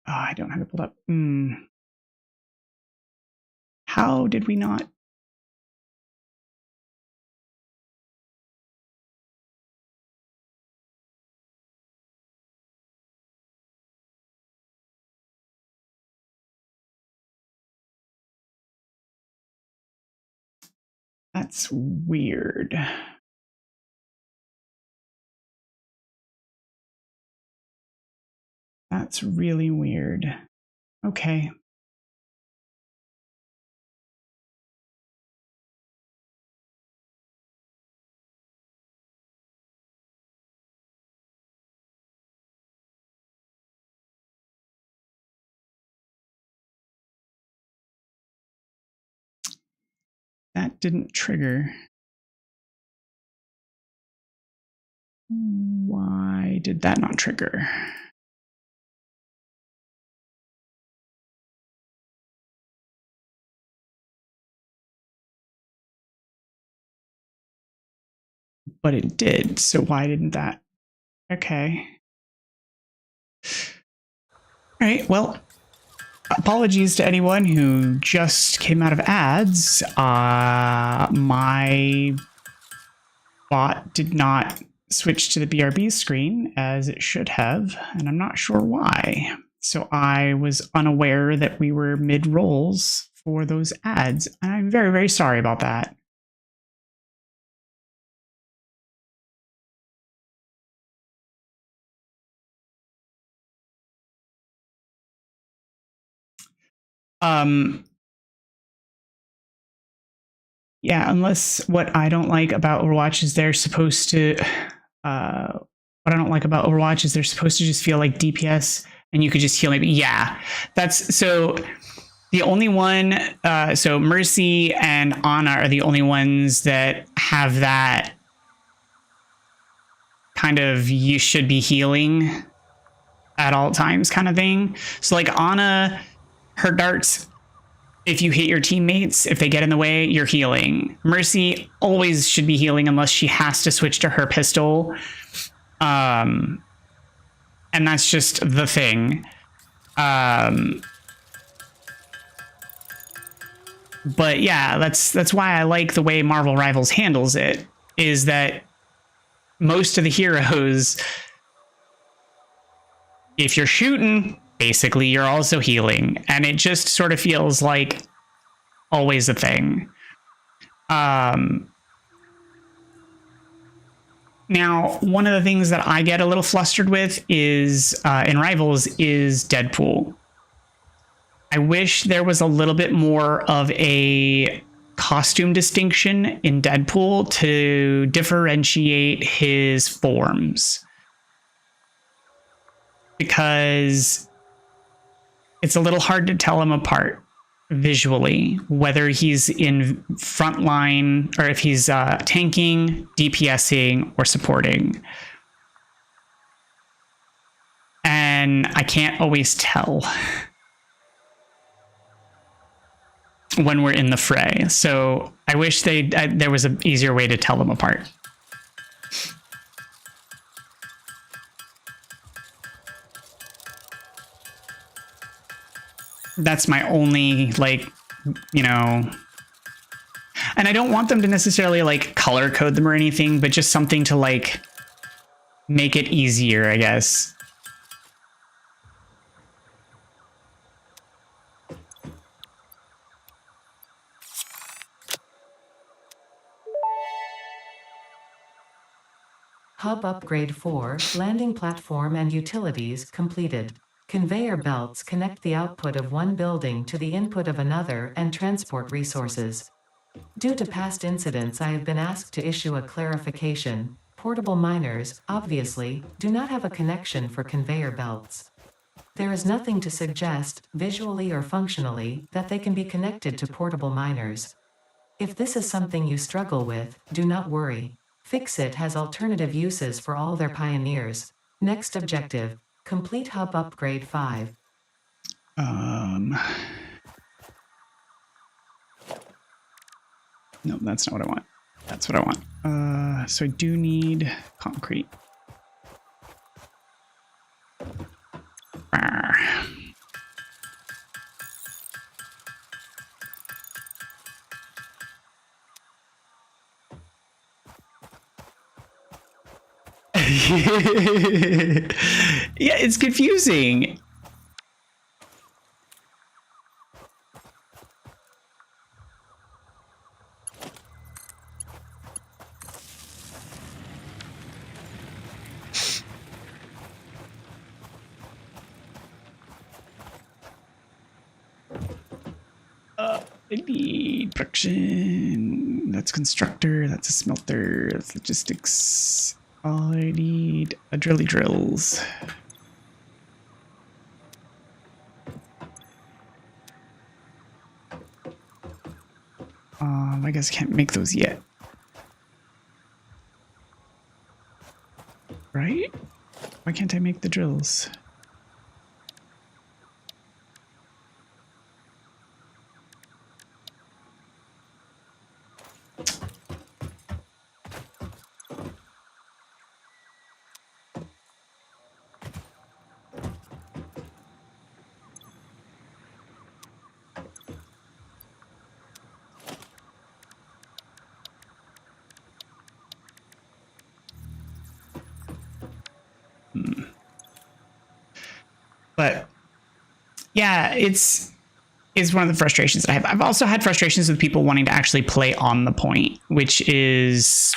Oh, I don't have it pulled up. How did we not? That's weird. That's really weird. Okay. That didn't trigger. Why did that not trigger? But it did, so why didn't that? Okay. All right, well, apologies to anyone who just came out of ads. My bot did not switch to the BRB screen as it should have, and I'm not sure why. So I was unaware that we were mid-rolls for those ads. I'm very, very sorry about that. Yeah, unless what I don't like about Overwatch is they're supposed to what I don't like about Overwatch is they're supposed to just feel like DPS and you could just heal maybe. Yeah. That's so the only one so Mercy and Ana are the only ones that have that kind of you should be healing at all times kind of thing. So like Ana, her darts, if you hit your teammates, if they get in the way, you're healing. Mercy always should be healing unless she has to switch to her pistol. And that's just the thing. But yeah, that's why I like the way Marvel Rivals handles it, is that most of the heroes, if you're shooting, basically you're also healing, and it just sort of feels like always a thing. Now, one of the things that I get a little flustered with is in Rivals is Deadpool. I wish there was a little bit more of a costume distinction in Deadpool to differentiate his forms, because it's a little hard to tell him apart visually, whether he's in frontline or if he's tanking, DPSing, or supporting. And I can't always tell when we're in the fray. So I wish there was an easier way to tell them apart. That's my only, like, you know, and I don't want them to necessarily like color code them or anything, but just something to like make it easier, I guess. Hub Upgrade 4, Landing Platform and Utilities, completed. Conveyor belts connect the output of one building to the input of another and transport resources. Due to past incidents, I have been asked to issue a clarification. Portable miners, obviously, do not have a connection for conveyor belts. There is nothing to suggest, visually or functionally, that they can be connected to portable miners. If this is something you struggle with, do not worry. Fixit has alternative uses for all their pioneers. Next objective, complete Hub Upgrade 5. No, that's not what I want. That's what I want. So I do need concrete. Arr. Yeah, it's confusing. I need production. That's constructor. That's a smelter. That's logistics. I need a drilly drills. I guess I can't make those yet. Right? Why can't I make the drills? But yeah, it's one of the frustrations that I have. I've also had frustrations with people wanting to actually play on the point, which is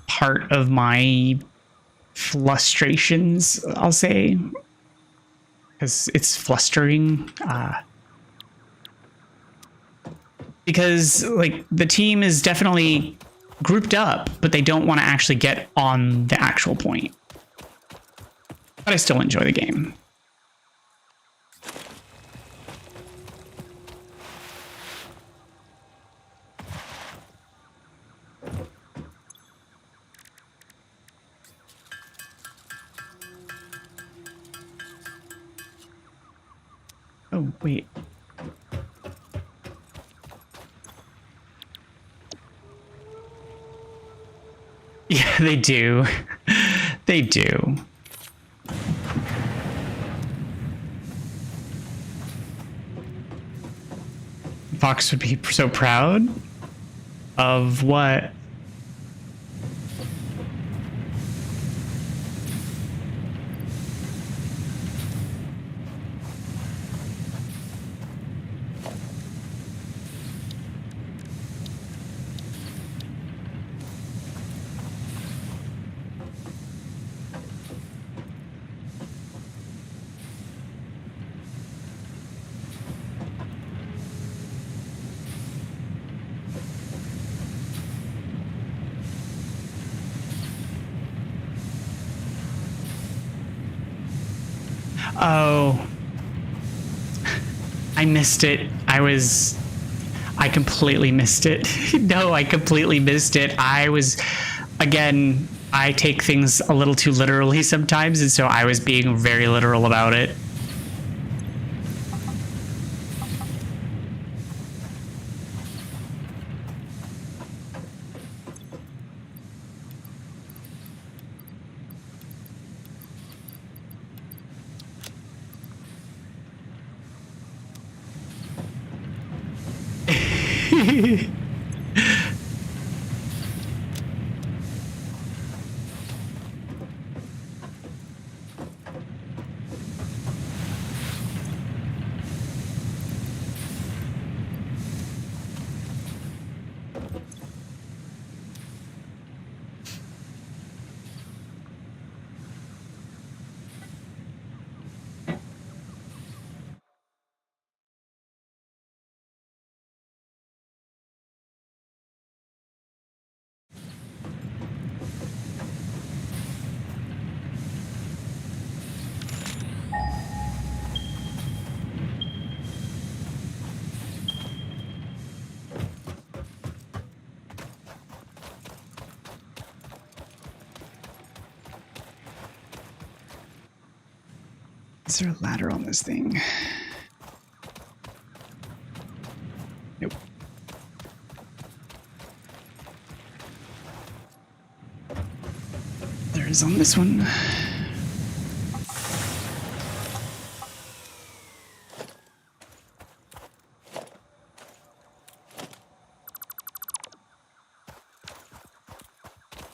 part of my frustrations, I'll say. because it's flustering. Because like the team is definitely grouped up, but they don't want to actually get on the actual point. But I still enjoy the game. Oh, wait. Yeah, they do. They do. Fox would be so proud of what? Oh, I missed it. I completely missed it. No, I completely missed it. Again, I take things a little too literally sometimes, and so I was being very literal about it. Is there a ladder on this thing? Nope. There is on this one.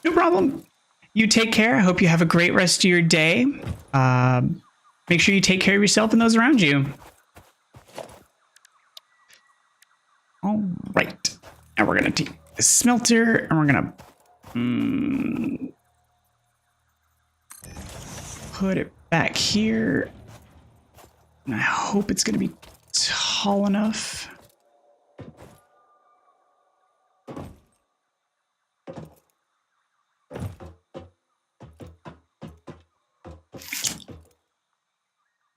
No problem. You take care. I hope you have a great rest of your day. Make sure you take care of yourself and those around you. All right. Now we're going to take the smelter and we're going to put it back here. And I hope it's going to be tall enough.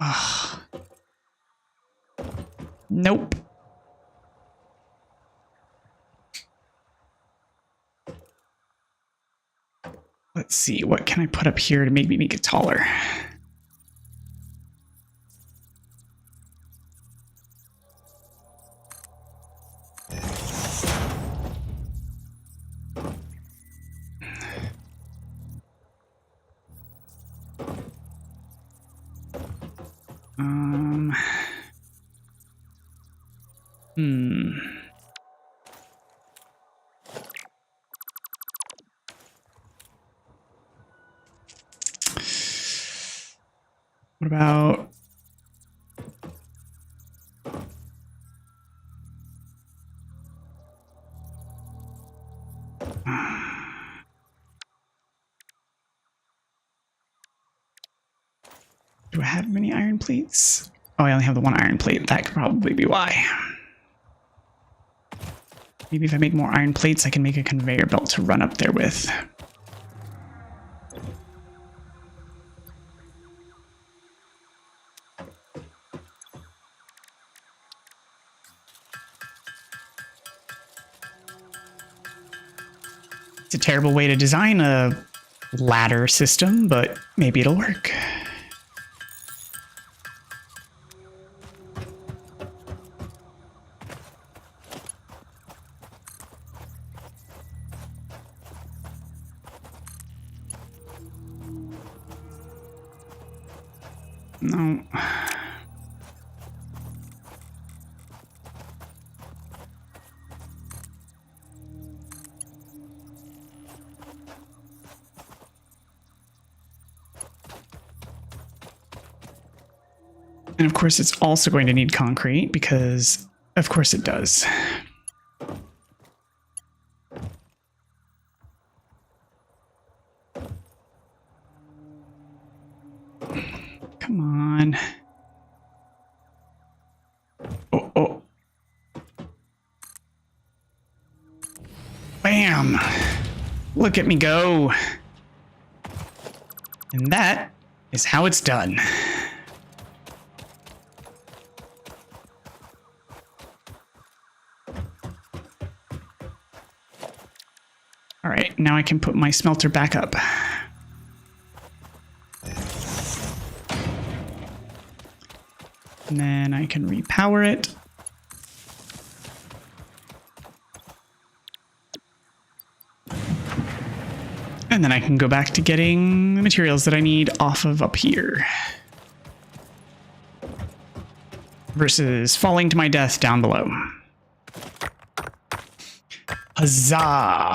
Ugh. Nope. Let's see, what can I put up here to make it taller? What about do Do I have many iron plates? Oh, I only have the one iron plate. That could probably be why. Maybe if I make more iron plates, I can make a conveyor belt to run up there with. It's a terrible way to design a ladder system, but maybe it'll work. No. And of course, it's also going to need concrete because, of course, it does. Come on. Oh, oh. Bam! Look at me go. And that is how it's done. All right, now I can put my smelter back up. And then I can repower it. And then I can go back to getting the materials that I need off of up here. Versus falling to my death down below. Huzzah!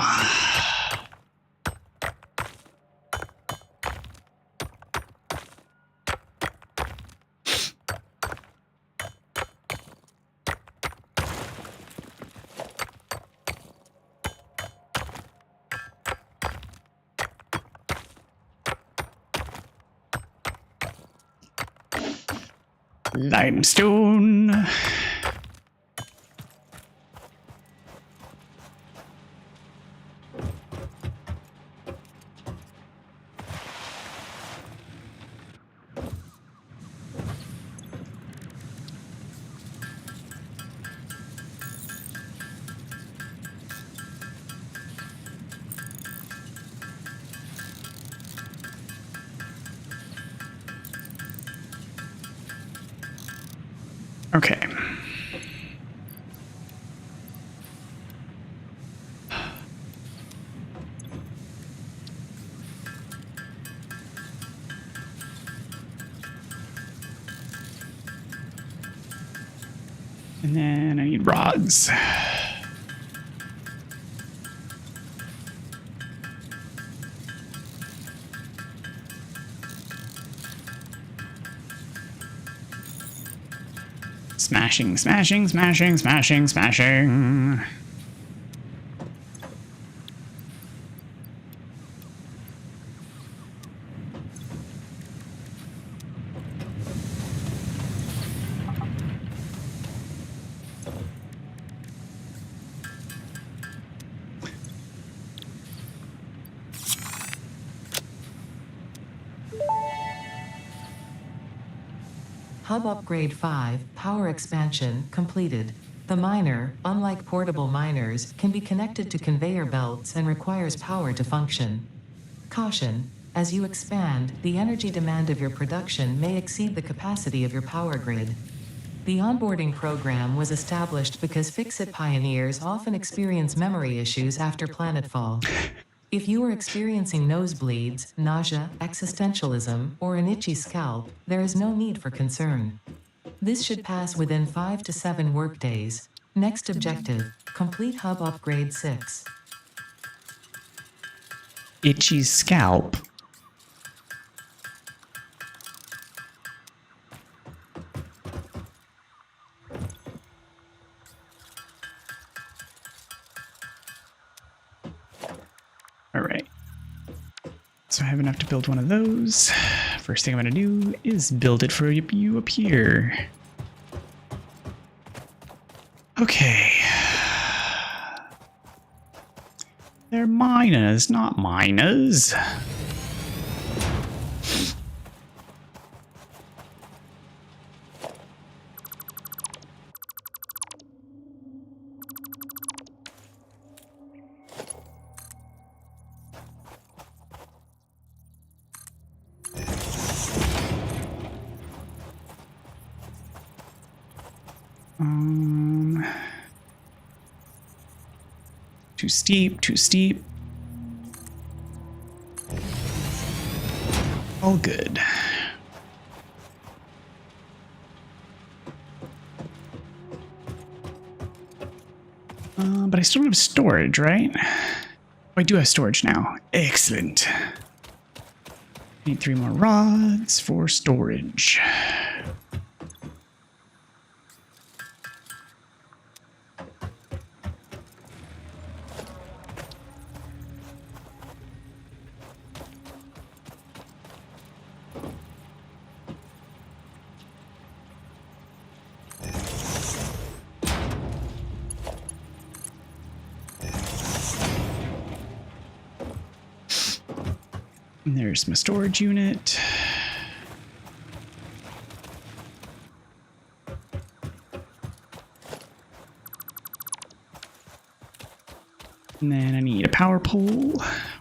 Limestone. Okay. And then I need rods. Smashing, smashing, smashing, smashing, smashing. Hub Upgrade 5, Power Expansion, completed. The miner, unlike portable miners, can be connected to conveyor belts and requires power to function. Caution: as you expand, the energy demand of your production may exceed the capacity of your power grid. The onboarding program was established because Fix-It pioneers often experience memory issues after planetfall. If you are experiencing nosebleeds, nausea, existentialism, or an itchy scalp, there is no need for concern. This should pass within 5 to 7 workdays. Next objective: complete Hub Upgrade 6. Itchy scalp. All right. So I have enough to build one of those. First thing I'm going to do is build it for you up here. Okay. They're miners, not miners. Too steep, too steep. All good. But I still don't have storage, right? Oh, I do have storage now. Excellent. Need 3 more rods for storage. And there's my storage unit. And then I need a power pole,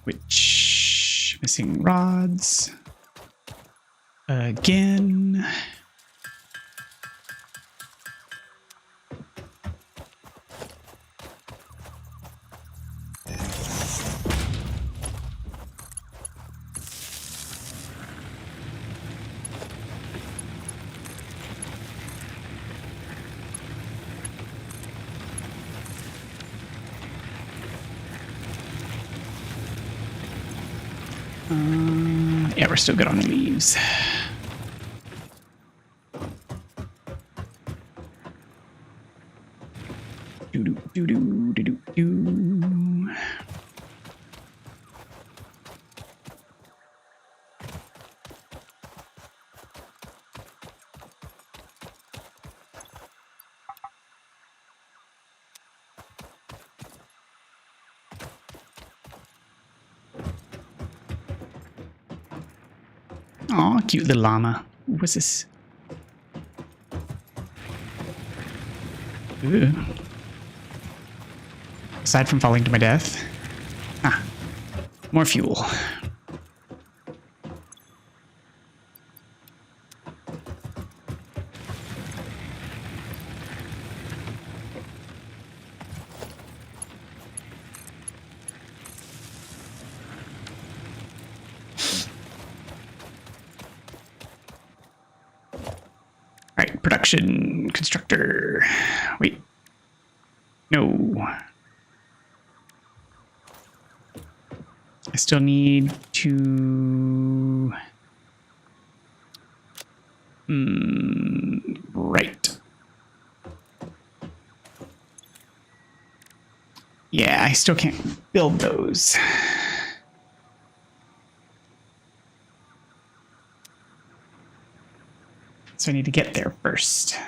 which missing rods. Again. Yeah, we're still good on the leaves. Do-do-do-do-do-do-do. Aw, cute little llama. What's this? Ooh. Aside from falling to my death. Ah, more fuel. Alright, production constructor. Wait. No. I still need to... right. Yeah, I still can't build those. So I need to get there first.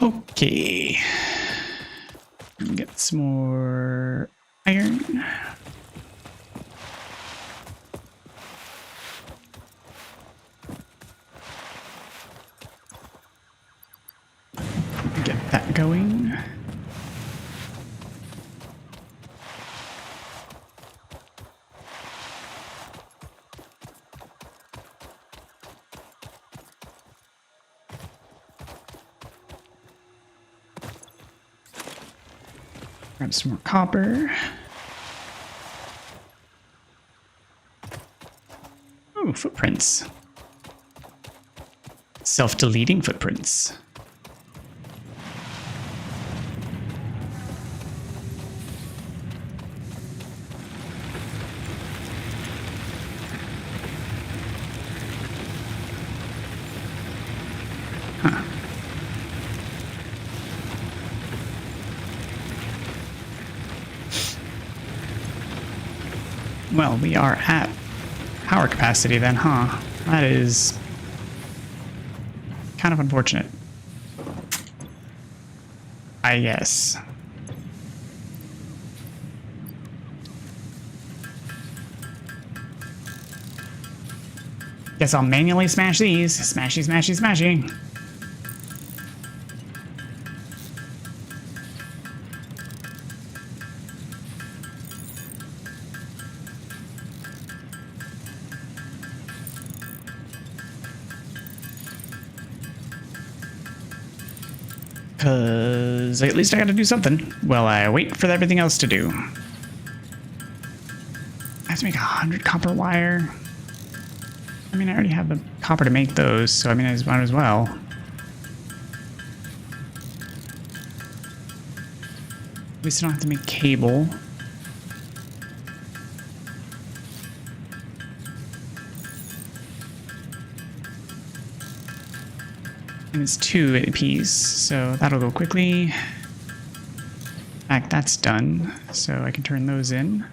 Okay. Get some more iron. Get that going. Grab some more copper. Oh, footprints. Self-deleting footprints. Huh. Well, we are at power capacity then, huh? That is kind of unfortunate. I guess. Guess I'll manually smash these. Smashy, smashy, smashy. Because at least I gotta do something while I wait for everything else to do. I have to make 100 copper wire. I mean, I already have the copper to make those, so I mean, I might as well. At least I don't have to make cable. And it's 2 apiece, so that'll go quickly. In fact, that's done, so I can turn those in.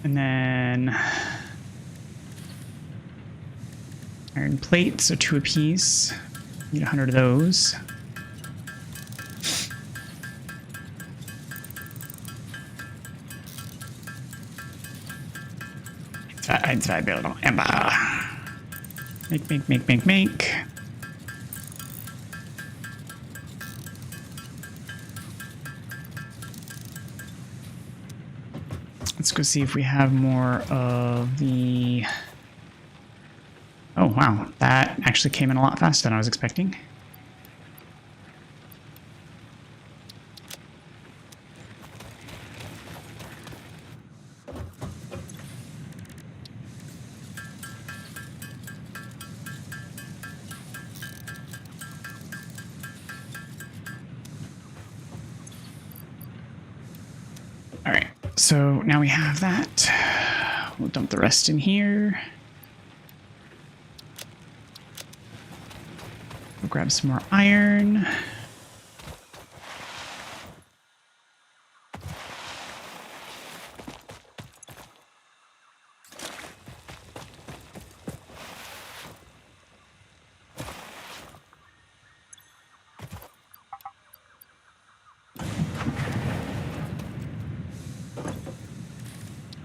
And then iron plate, so 2 apiece. Need 100 of those. Zwei Bilder. Ember. Make. Let's go see if we have more of the... Oh, wow. That actually came in a lot faster than I was expecting. Alright, so now we have that. We'll dump the rest in here. We'll grab some more iron.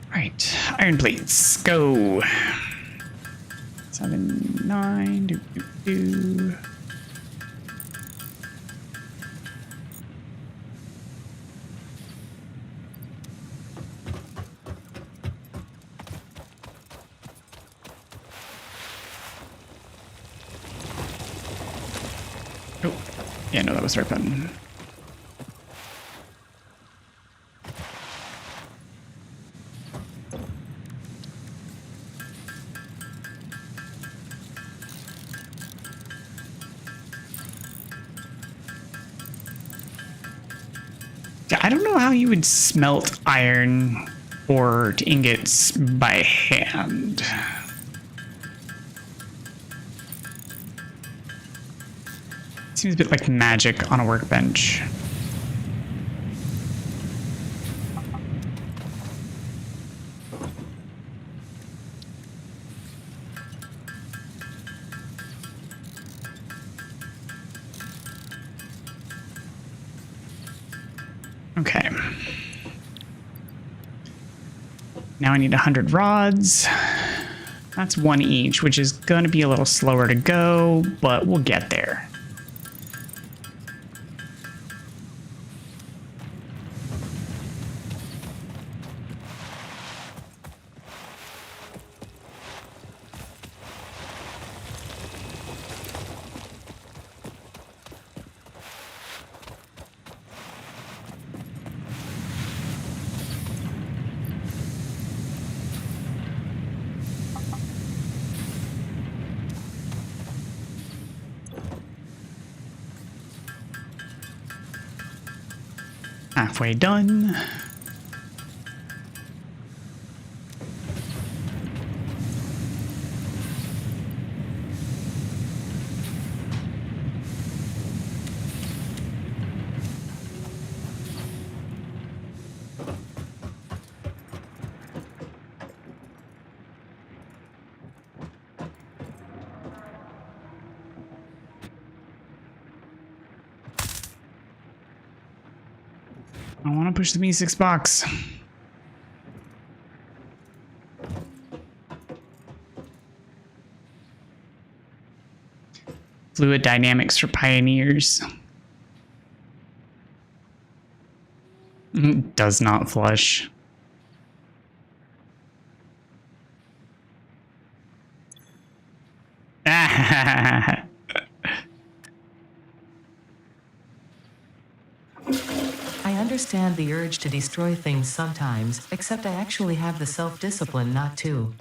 Right, iron plates, go. 7, 9, do. Oh, yeah, no, that was the right button. I don't know how you would smelt iron or ingots by hand. Seems a bit like magic on a workbench. Okay. Now I need 100 rods. That's 1 each, which is going to be a little slower to go, but we'll get there. halfway done. I want to push the Mi6 box. Fluid dynamics for pioneers. Does not flush. I understand the urge to destroy things sometimes, except I actually have the self-discipline not to.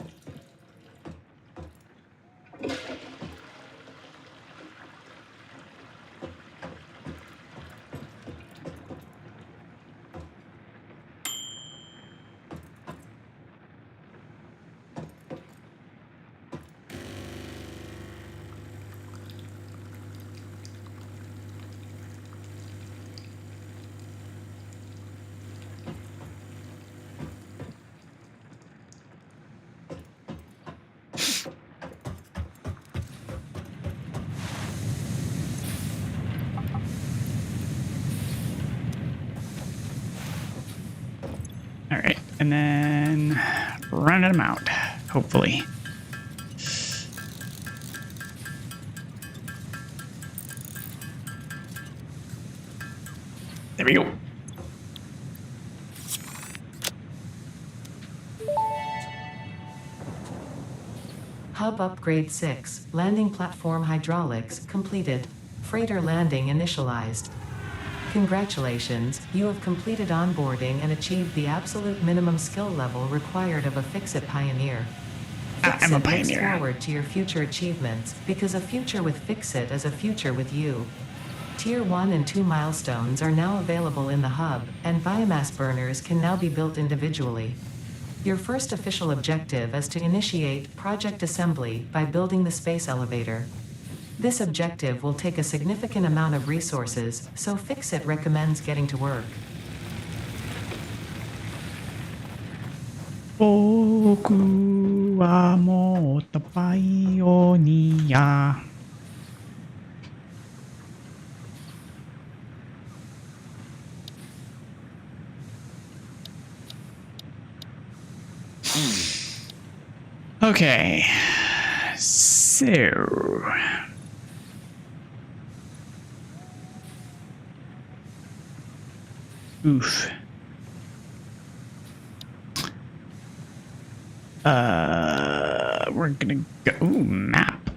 All right, and then run them out, hopefully. There we go. Hub upgrade 6, landing platform hydraulics completed. Freighter landing initialized. Congratulations, you have completed onboarding and achieved the absolute minimum skill level required of a Fix-It pioneer. I'm a Fix-It looks pioneer. forward to your future achievements, because a future with Fix-It is a future with you. Tier 1 and 2 milestones are now available in the hub, and biomass burners can now be built individually. Your first official objective is to initiate project assembly by building the space elevator. This objective will take a significant amount of resources, so Fix-It recommends getting to work. Boku wa moto pioneer. Okay, so oof. We're gonna go. Ooh, map.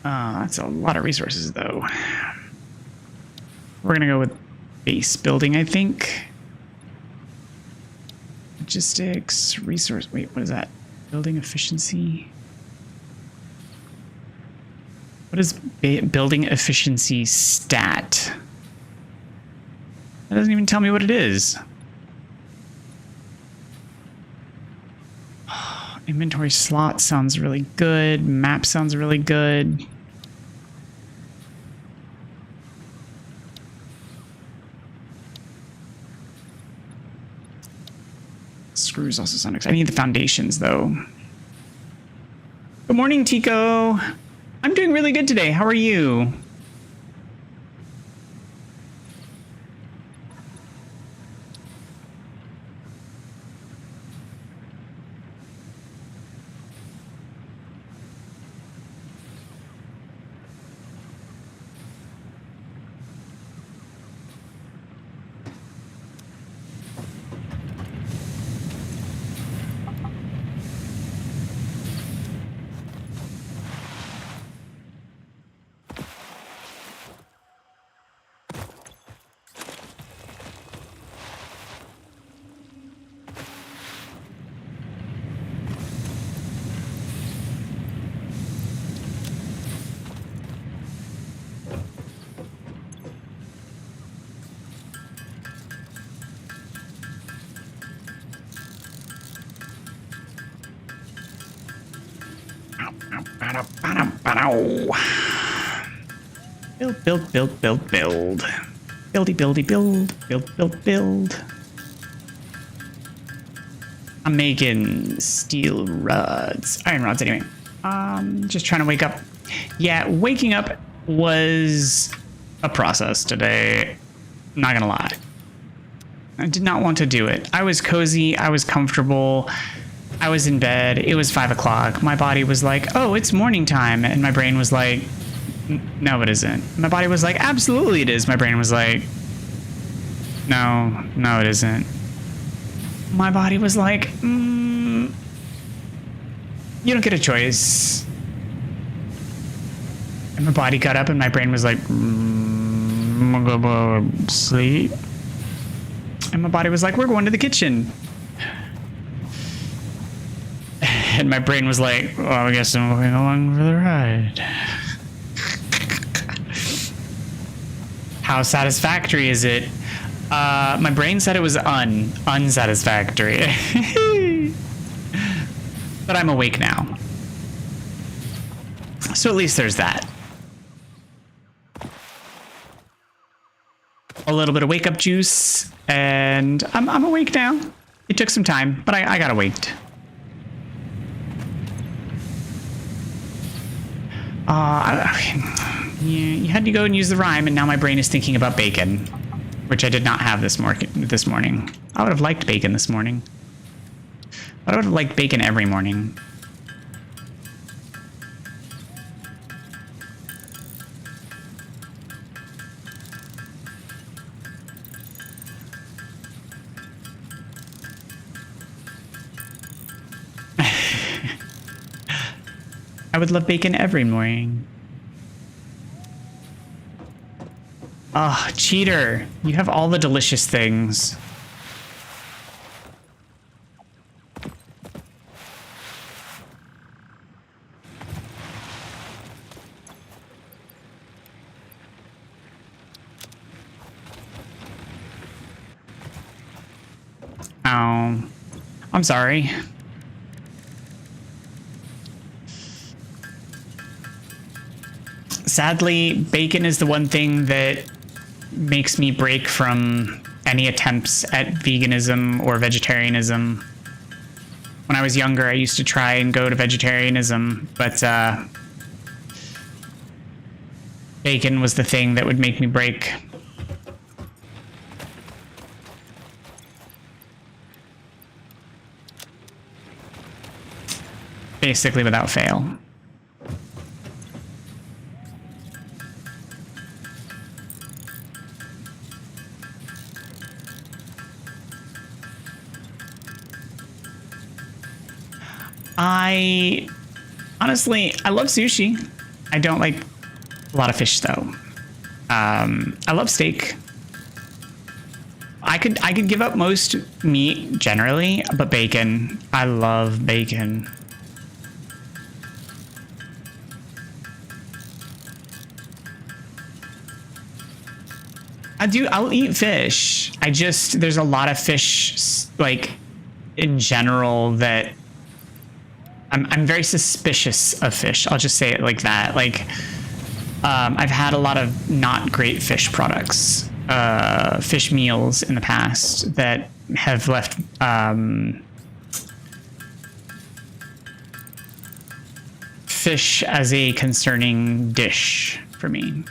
That's a lot of resources, though. We're gonna go with base building, I think. Logistics, resource. Wait, what is that? Building efficiency. What is building efficiency stat? That doesn't even tell me what it is. Inventory slot sounds really good. Map sounds really good. Screws also sound exciting. I need the foundations, though. Good morning, Tico. I'm doing really good today. How are you? Build, build, build, build, build. Buildy, buildy, build, build, build, build. I'm making steel rods, iron rods anyway. Just trying to wake up. Yeah, waking up was a process today. Not gonna lie. I did not want to do it. I was cozy, I was comfortable, I was in bed, it was 5 o'clock. My body was like, oh, it's morning time. And my brain was like, no, it isn't. My body was like, absolutely it is. My brain was like, no, it isn't. My body was like, you don't get a choice. And my body got up and my brain was like, I'm gonna go sleep. And my body was like, we're going to the kitchen. And my brain was like, well, I guess I'm going along for the ride. How satisfactory is it? My brain said it was unsatisfactory. But I'm awake now. So at least there's that. A little bit of wake up juice, and I'm awake now. It took some time, but I got awaked. You had to go and use the rhyme, and now my brain is thinking about bacon, which I did not have this morning. I would have liked bacon this morning. I would have liked bacon every morning. I would love bacon every morning. Ah, oh, cheater. You have all the delicious things. Oh, I'm sorry. Sadly, bacon is the one thing that makes me break from any attempts at veganism or vegetarianism. When I was younger, I used to try and go to vegetarianism, but bacon was the thing that would make me break. Basically without fail. Honestly, I love sushi. I don't like a lot of fish though. I love steak. I could give up most meat generally, but bacon, I love bacon. I'll eat fish. There's a lot of fish, like, in general that I'm very suspicious of fish. I'll just say it like that. Like, I've had a lot of not great fish products, fish meals in the past that have left fish as a concerning dish for me.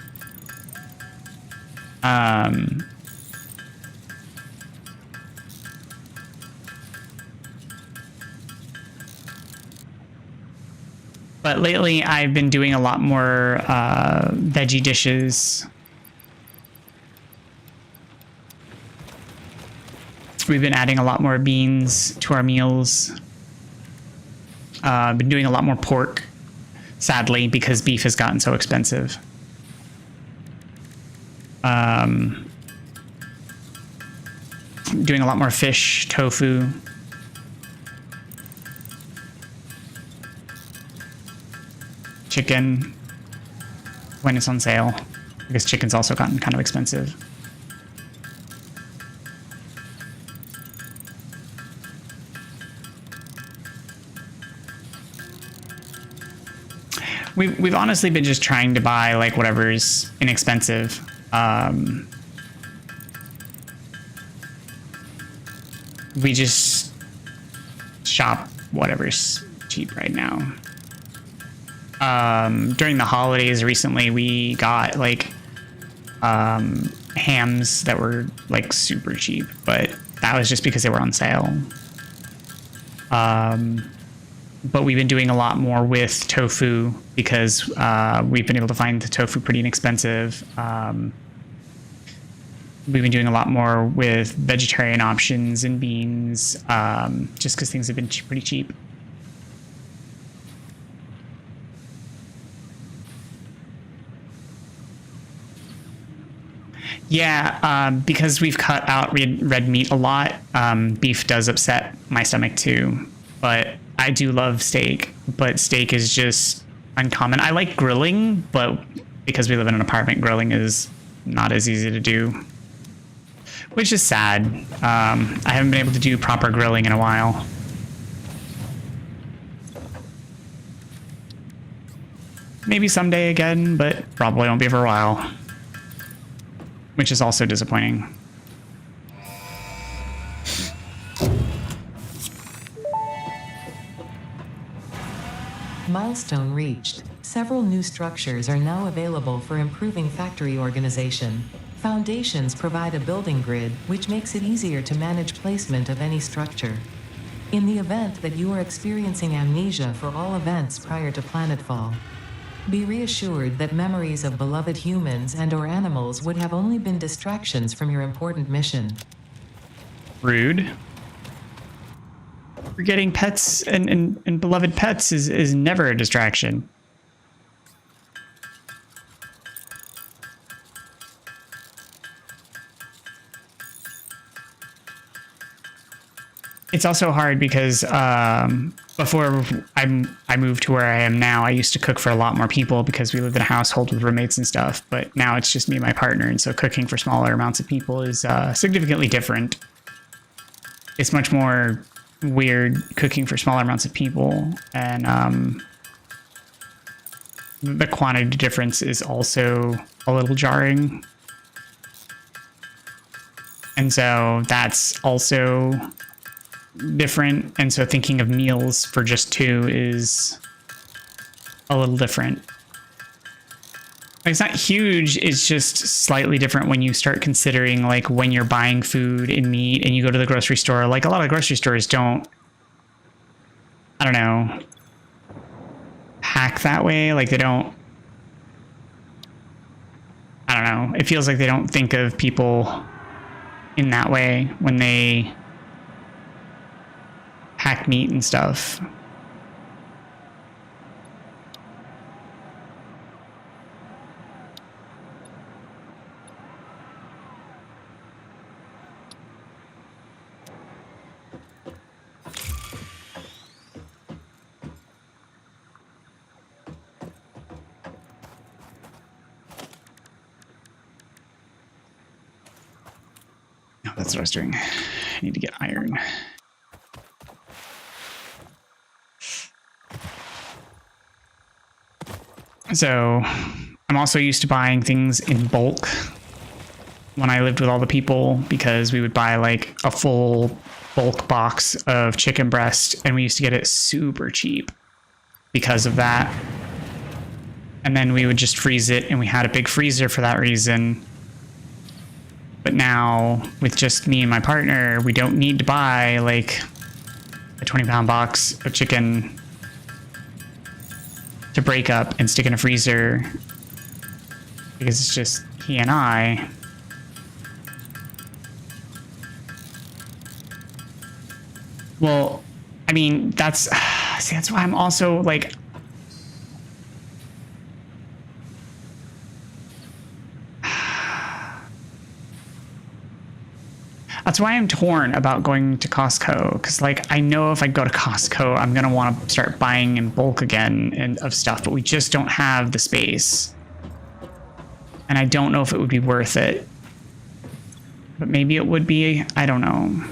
But lately, I've been doing a lot more veggie dishes. We've been adding a lot more beans to our meals. Been doing a lot more pork, sadly, because beef has gotten so expensive. Doing a lot more fish, tofu. Chicken when it's on sale, because chicken's also gotten kind of expensive. We've honestly been just trying to buy like whatever's inexpensive. We just shop whatever's cheap right now. During the holidays recently, we got like hams that were like super cheap, but that was just because they were on sale. But we've been doing a lot more with tofu because we've been able to find the tofu pretty inexpensive. We've been doing a lot more with vegetarian options and beans, just because things have been pretty cheap. Yeah, because we've cut out red meat a lot, beef does upset my stomach too. But I do love steak, but steak is just uncommon. I like grilling, but because we live in an apartment, grilling is not as easy to do, which is sad. I haven't been able to do proper grilling in a while. Maybe someday again, but probably won't be for a while, which is also disappointing. Milestone reached. Several new structures are now available for improving factory organization. Foundations provide a building grid, which makes it easier to manage placement of any structure. In the event that you are experiencing amnesia for all events prior to planetfall, be reassured that memories of beloved humans and/or animals would have only been distractions from your important mission. Rude. Forgetting pets and beloved pets is never a distraction. It's also hard because before I moved to where I am now, I used to cook for a lot more people because we lived in a household with roommates and stuff. But now it's just me and my partner, and so cooking for smaller amounts of people is significantly different. It's much more weird cooking for smaller amounts of people, and the quantity difference is also a little jarring. And so that's also different, and so thinking of meals for just two is a little different. It's not huge, it's just slightly different when you start considering like when you're buying food and meat and you go to the grocery store. Like a lot of grocery stores don't, I don't know, hack that way. Like they don't, I don't know. It feels like they don't think of people in that way when they hack meat and stuff. Oh, that's what I was doing. I need to get iron. So I'm also used to buying things in bulk when I lived with all the people, because we would buy like a full bulk box of chicken breast and we used to get it super cheap because of that. And then we would just freeze it, and we had a big freezer for that reason. But now with just me and my partner, we don't need to buy like a 20-pound box of chicken to break up and stick in a freezer, because it's just he and I. Well, I mean, that's why I'm also like, that's why I'm torn about going to Costco, because like I know if I go to Costco, I'm gonna want to start buying in bulk again and of stuff, but we just don't have the space, and I don't know if it would be worth it. But maybe it would be. I don't know.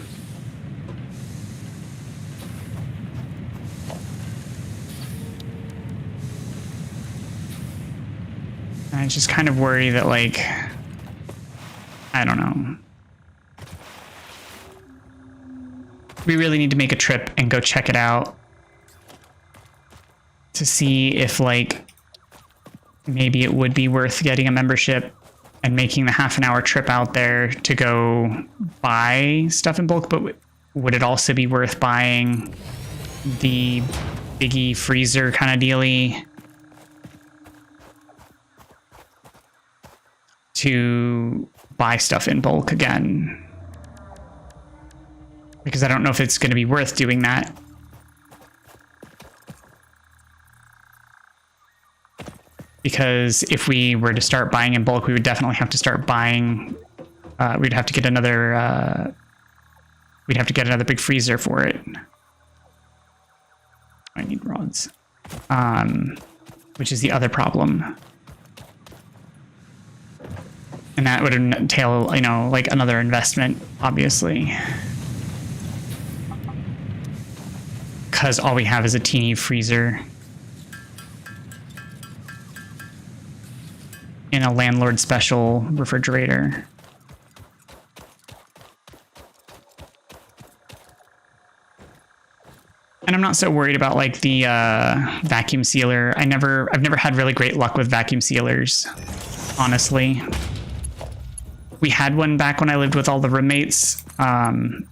And I just kind of worry that, like, I don't know. We really need to make a trip and go check it out to see if, like, maybe it would be worth getting a membership and making the half-an-hour trip out there to go buy stuff in bulk. But would it also be worth buying the biggie freezer kind of dealy to buy stuff in bulk again? Because I don't know if it's going to be worth doing that. Because if we were to start buying in bulk, we would definitely have to start buying. We'd have to get another. We'd have to get another big freezer for it. I need rods, which is the other problem. And that would entail, you know, like another investment, obviously. Because all we have is a teeny freezer in a landlord special refrigerator. And I'm not so worried about like the vacuum sealer. I've never had really great luck with vacuum sealers, honestly. We had one back when I lived with all the roommates, and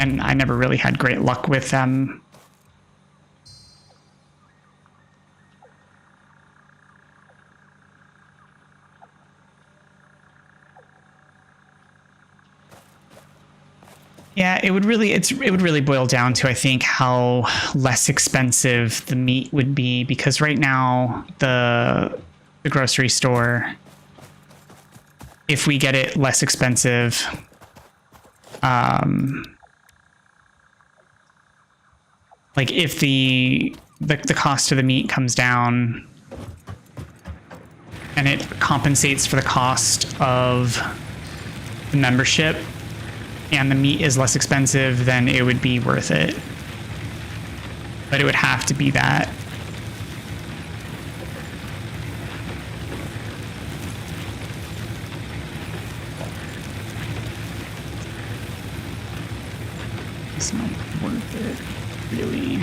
I never really had great luck with them. Yeah, it would really boil down to, I think, how less expensive the meat would be, because right now the grocery store, if we get it less expensive, like if the cost of the meat comes down and it compensates for the cost of the membership and the meat is less expensive, then it would be worth it. But it would have to be that. It's not worth it, really.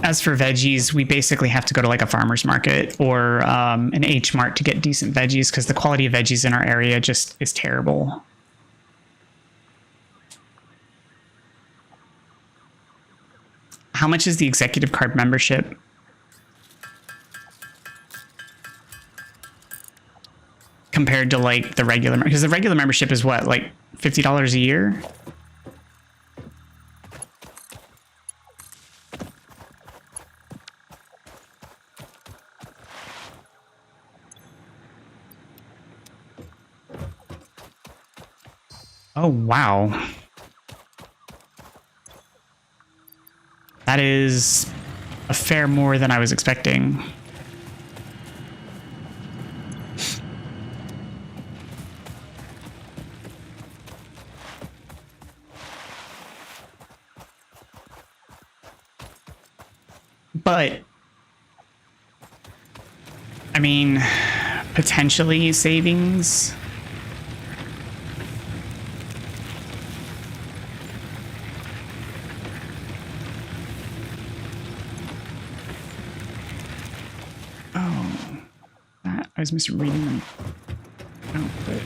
As for veggies, we basically have to go to like a farmer's market or an H Mart to get decent veggies, because the quality of veggies in our area just is terrible. How much is the executive card membership? Compared to like the regular, because the regular membership is what, like $50 a year? Oh, wow. That is a fair more than I was expecting. But, I mean, potentially savings. I was misreading them. Output.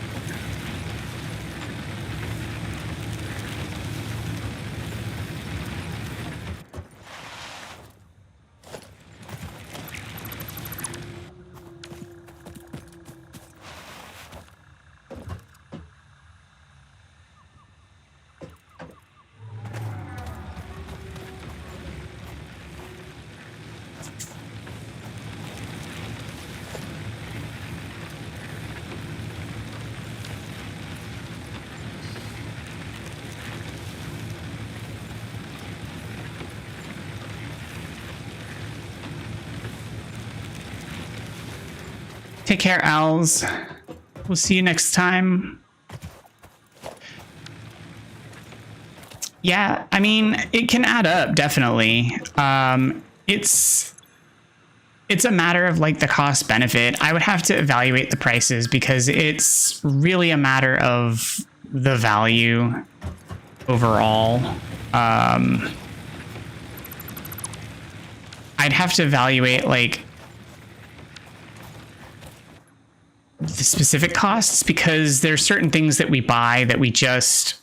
Take care, owls. We'll see you next time. Yeah, I mean, it can add up, definitely. It's a matter of like the cost benefit. I would have to evaluate the prices because it's really a matter of the value overall. I'd have to evaluate like the specific costs because there's certain things that we buy that we just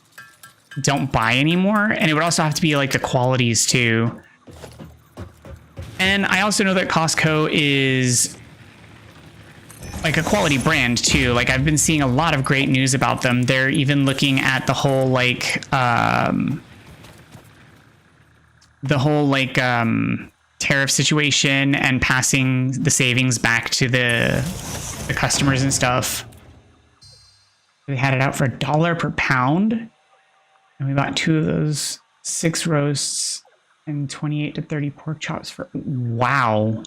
don't buy anymore, and it would also have to be like the qualities too. And I also know that Costco is like a quality brand too. Like I've been seeing a lot of great news about them. They're even looking at the whole tariff situation and passing the savings back to the customers and stuff. They had it out for $1 per pound. And we bought 2 of those 6 roasts and 28 to 30 pork chops for... Wow.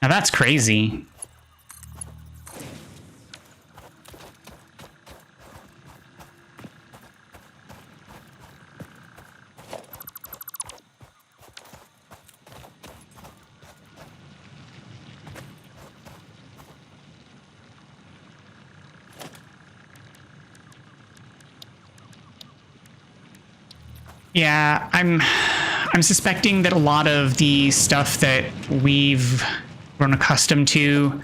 Now that's crazy. Yeah, I'm suspecting that a lot of the stuff that we've grown accustomed to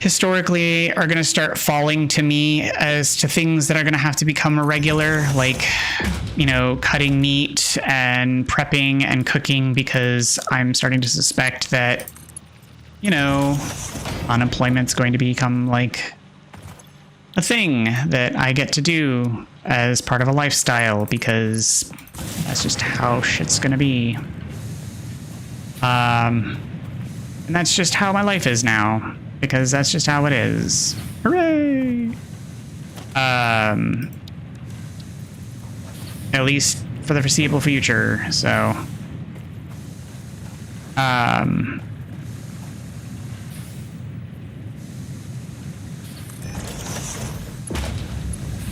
historically are going to start falling to me as to things that are going to have to become irregular, like, you know, cutting meat and prepping and cooking, because I'm starting to suspect that, you know, unemployment's going to become like a thing that I get to do as part of a lifestyle, because that's just how shit's gonna be. And that's just how my life is now, because that's just how it is. Hooray! At least for the foreseeable future, so.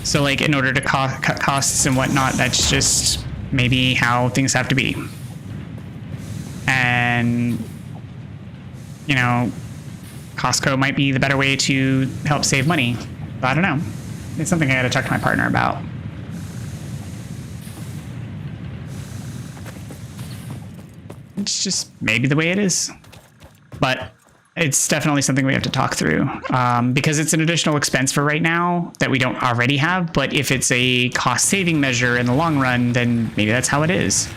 So, like, in order to cut costs and whatnot, that's just maybe how things have to be. And, you know, Costco might be the better way to help save money. But I don't know. It's something I gotta talk to my partner about. It's just maybe the way it is. But it's definitely something we have to talk through, because it's an additional expense for right now that we don't already have. But if it's a cost-saving measure in the long run, then maybe that's how it is.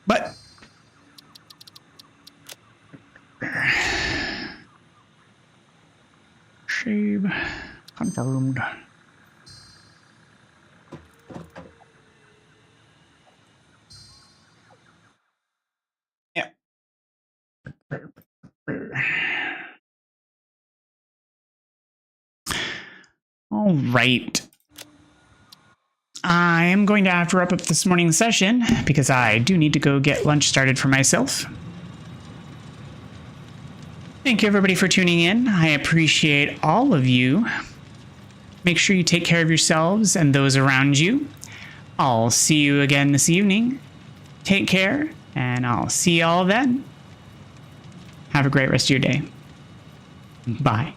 But shave confirmed. Yeah. All right. I am going to have to wrap up this morning's session because I do need to go get lunch started for myself. Thank you, everybody, for tuning in. I appreciate all of you. Make sure you take care of yourselves and those around you. I'll see you again this evening. Take care, and I'll see you all then. Have a great rest of your day. Bye.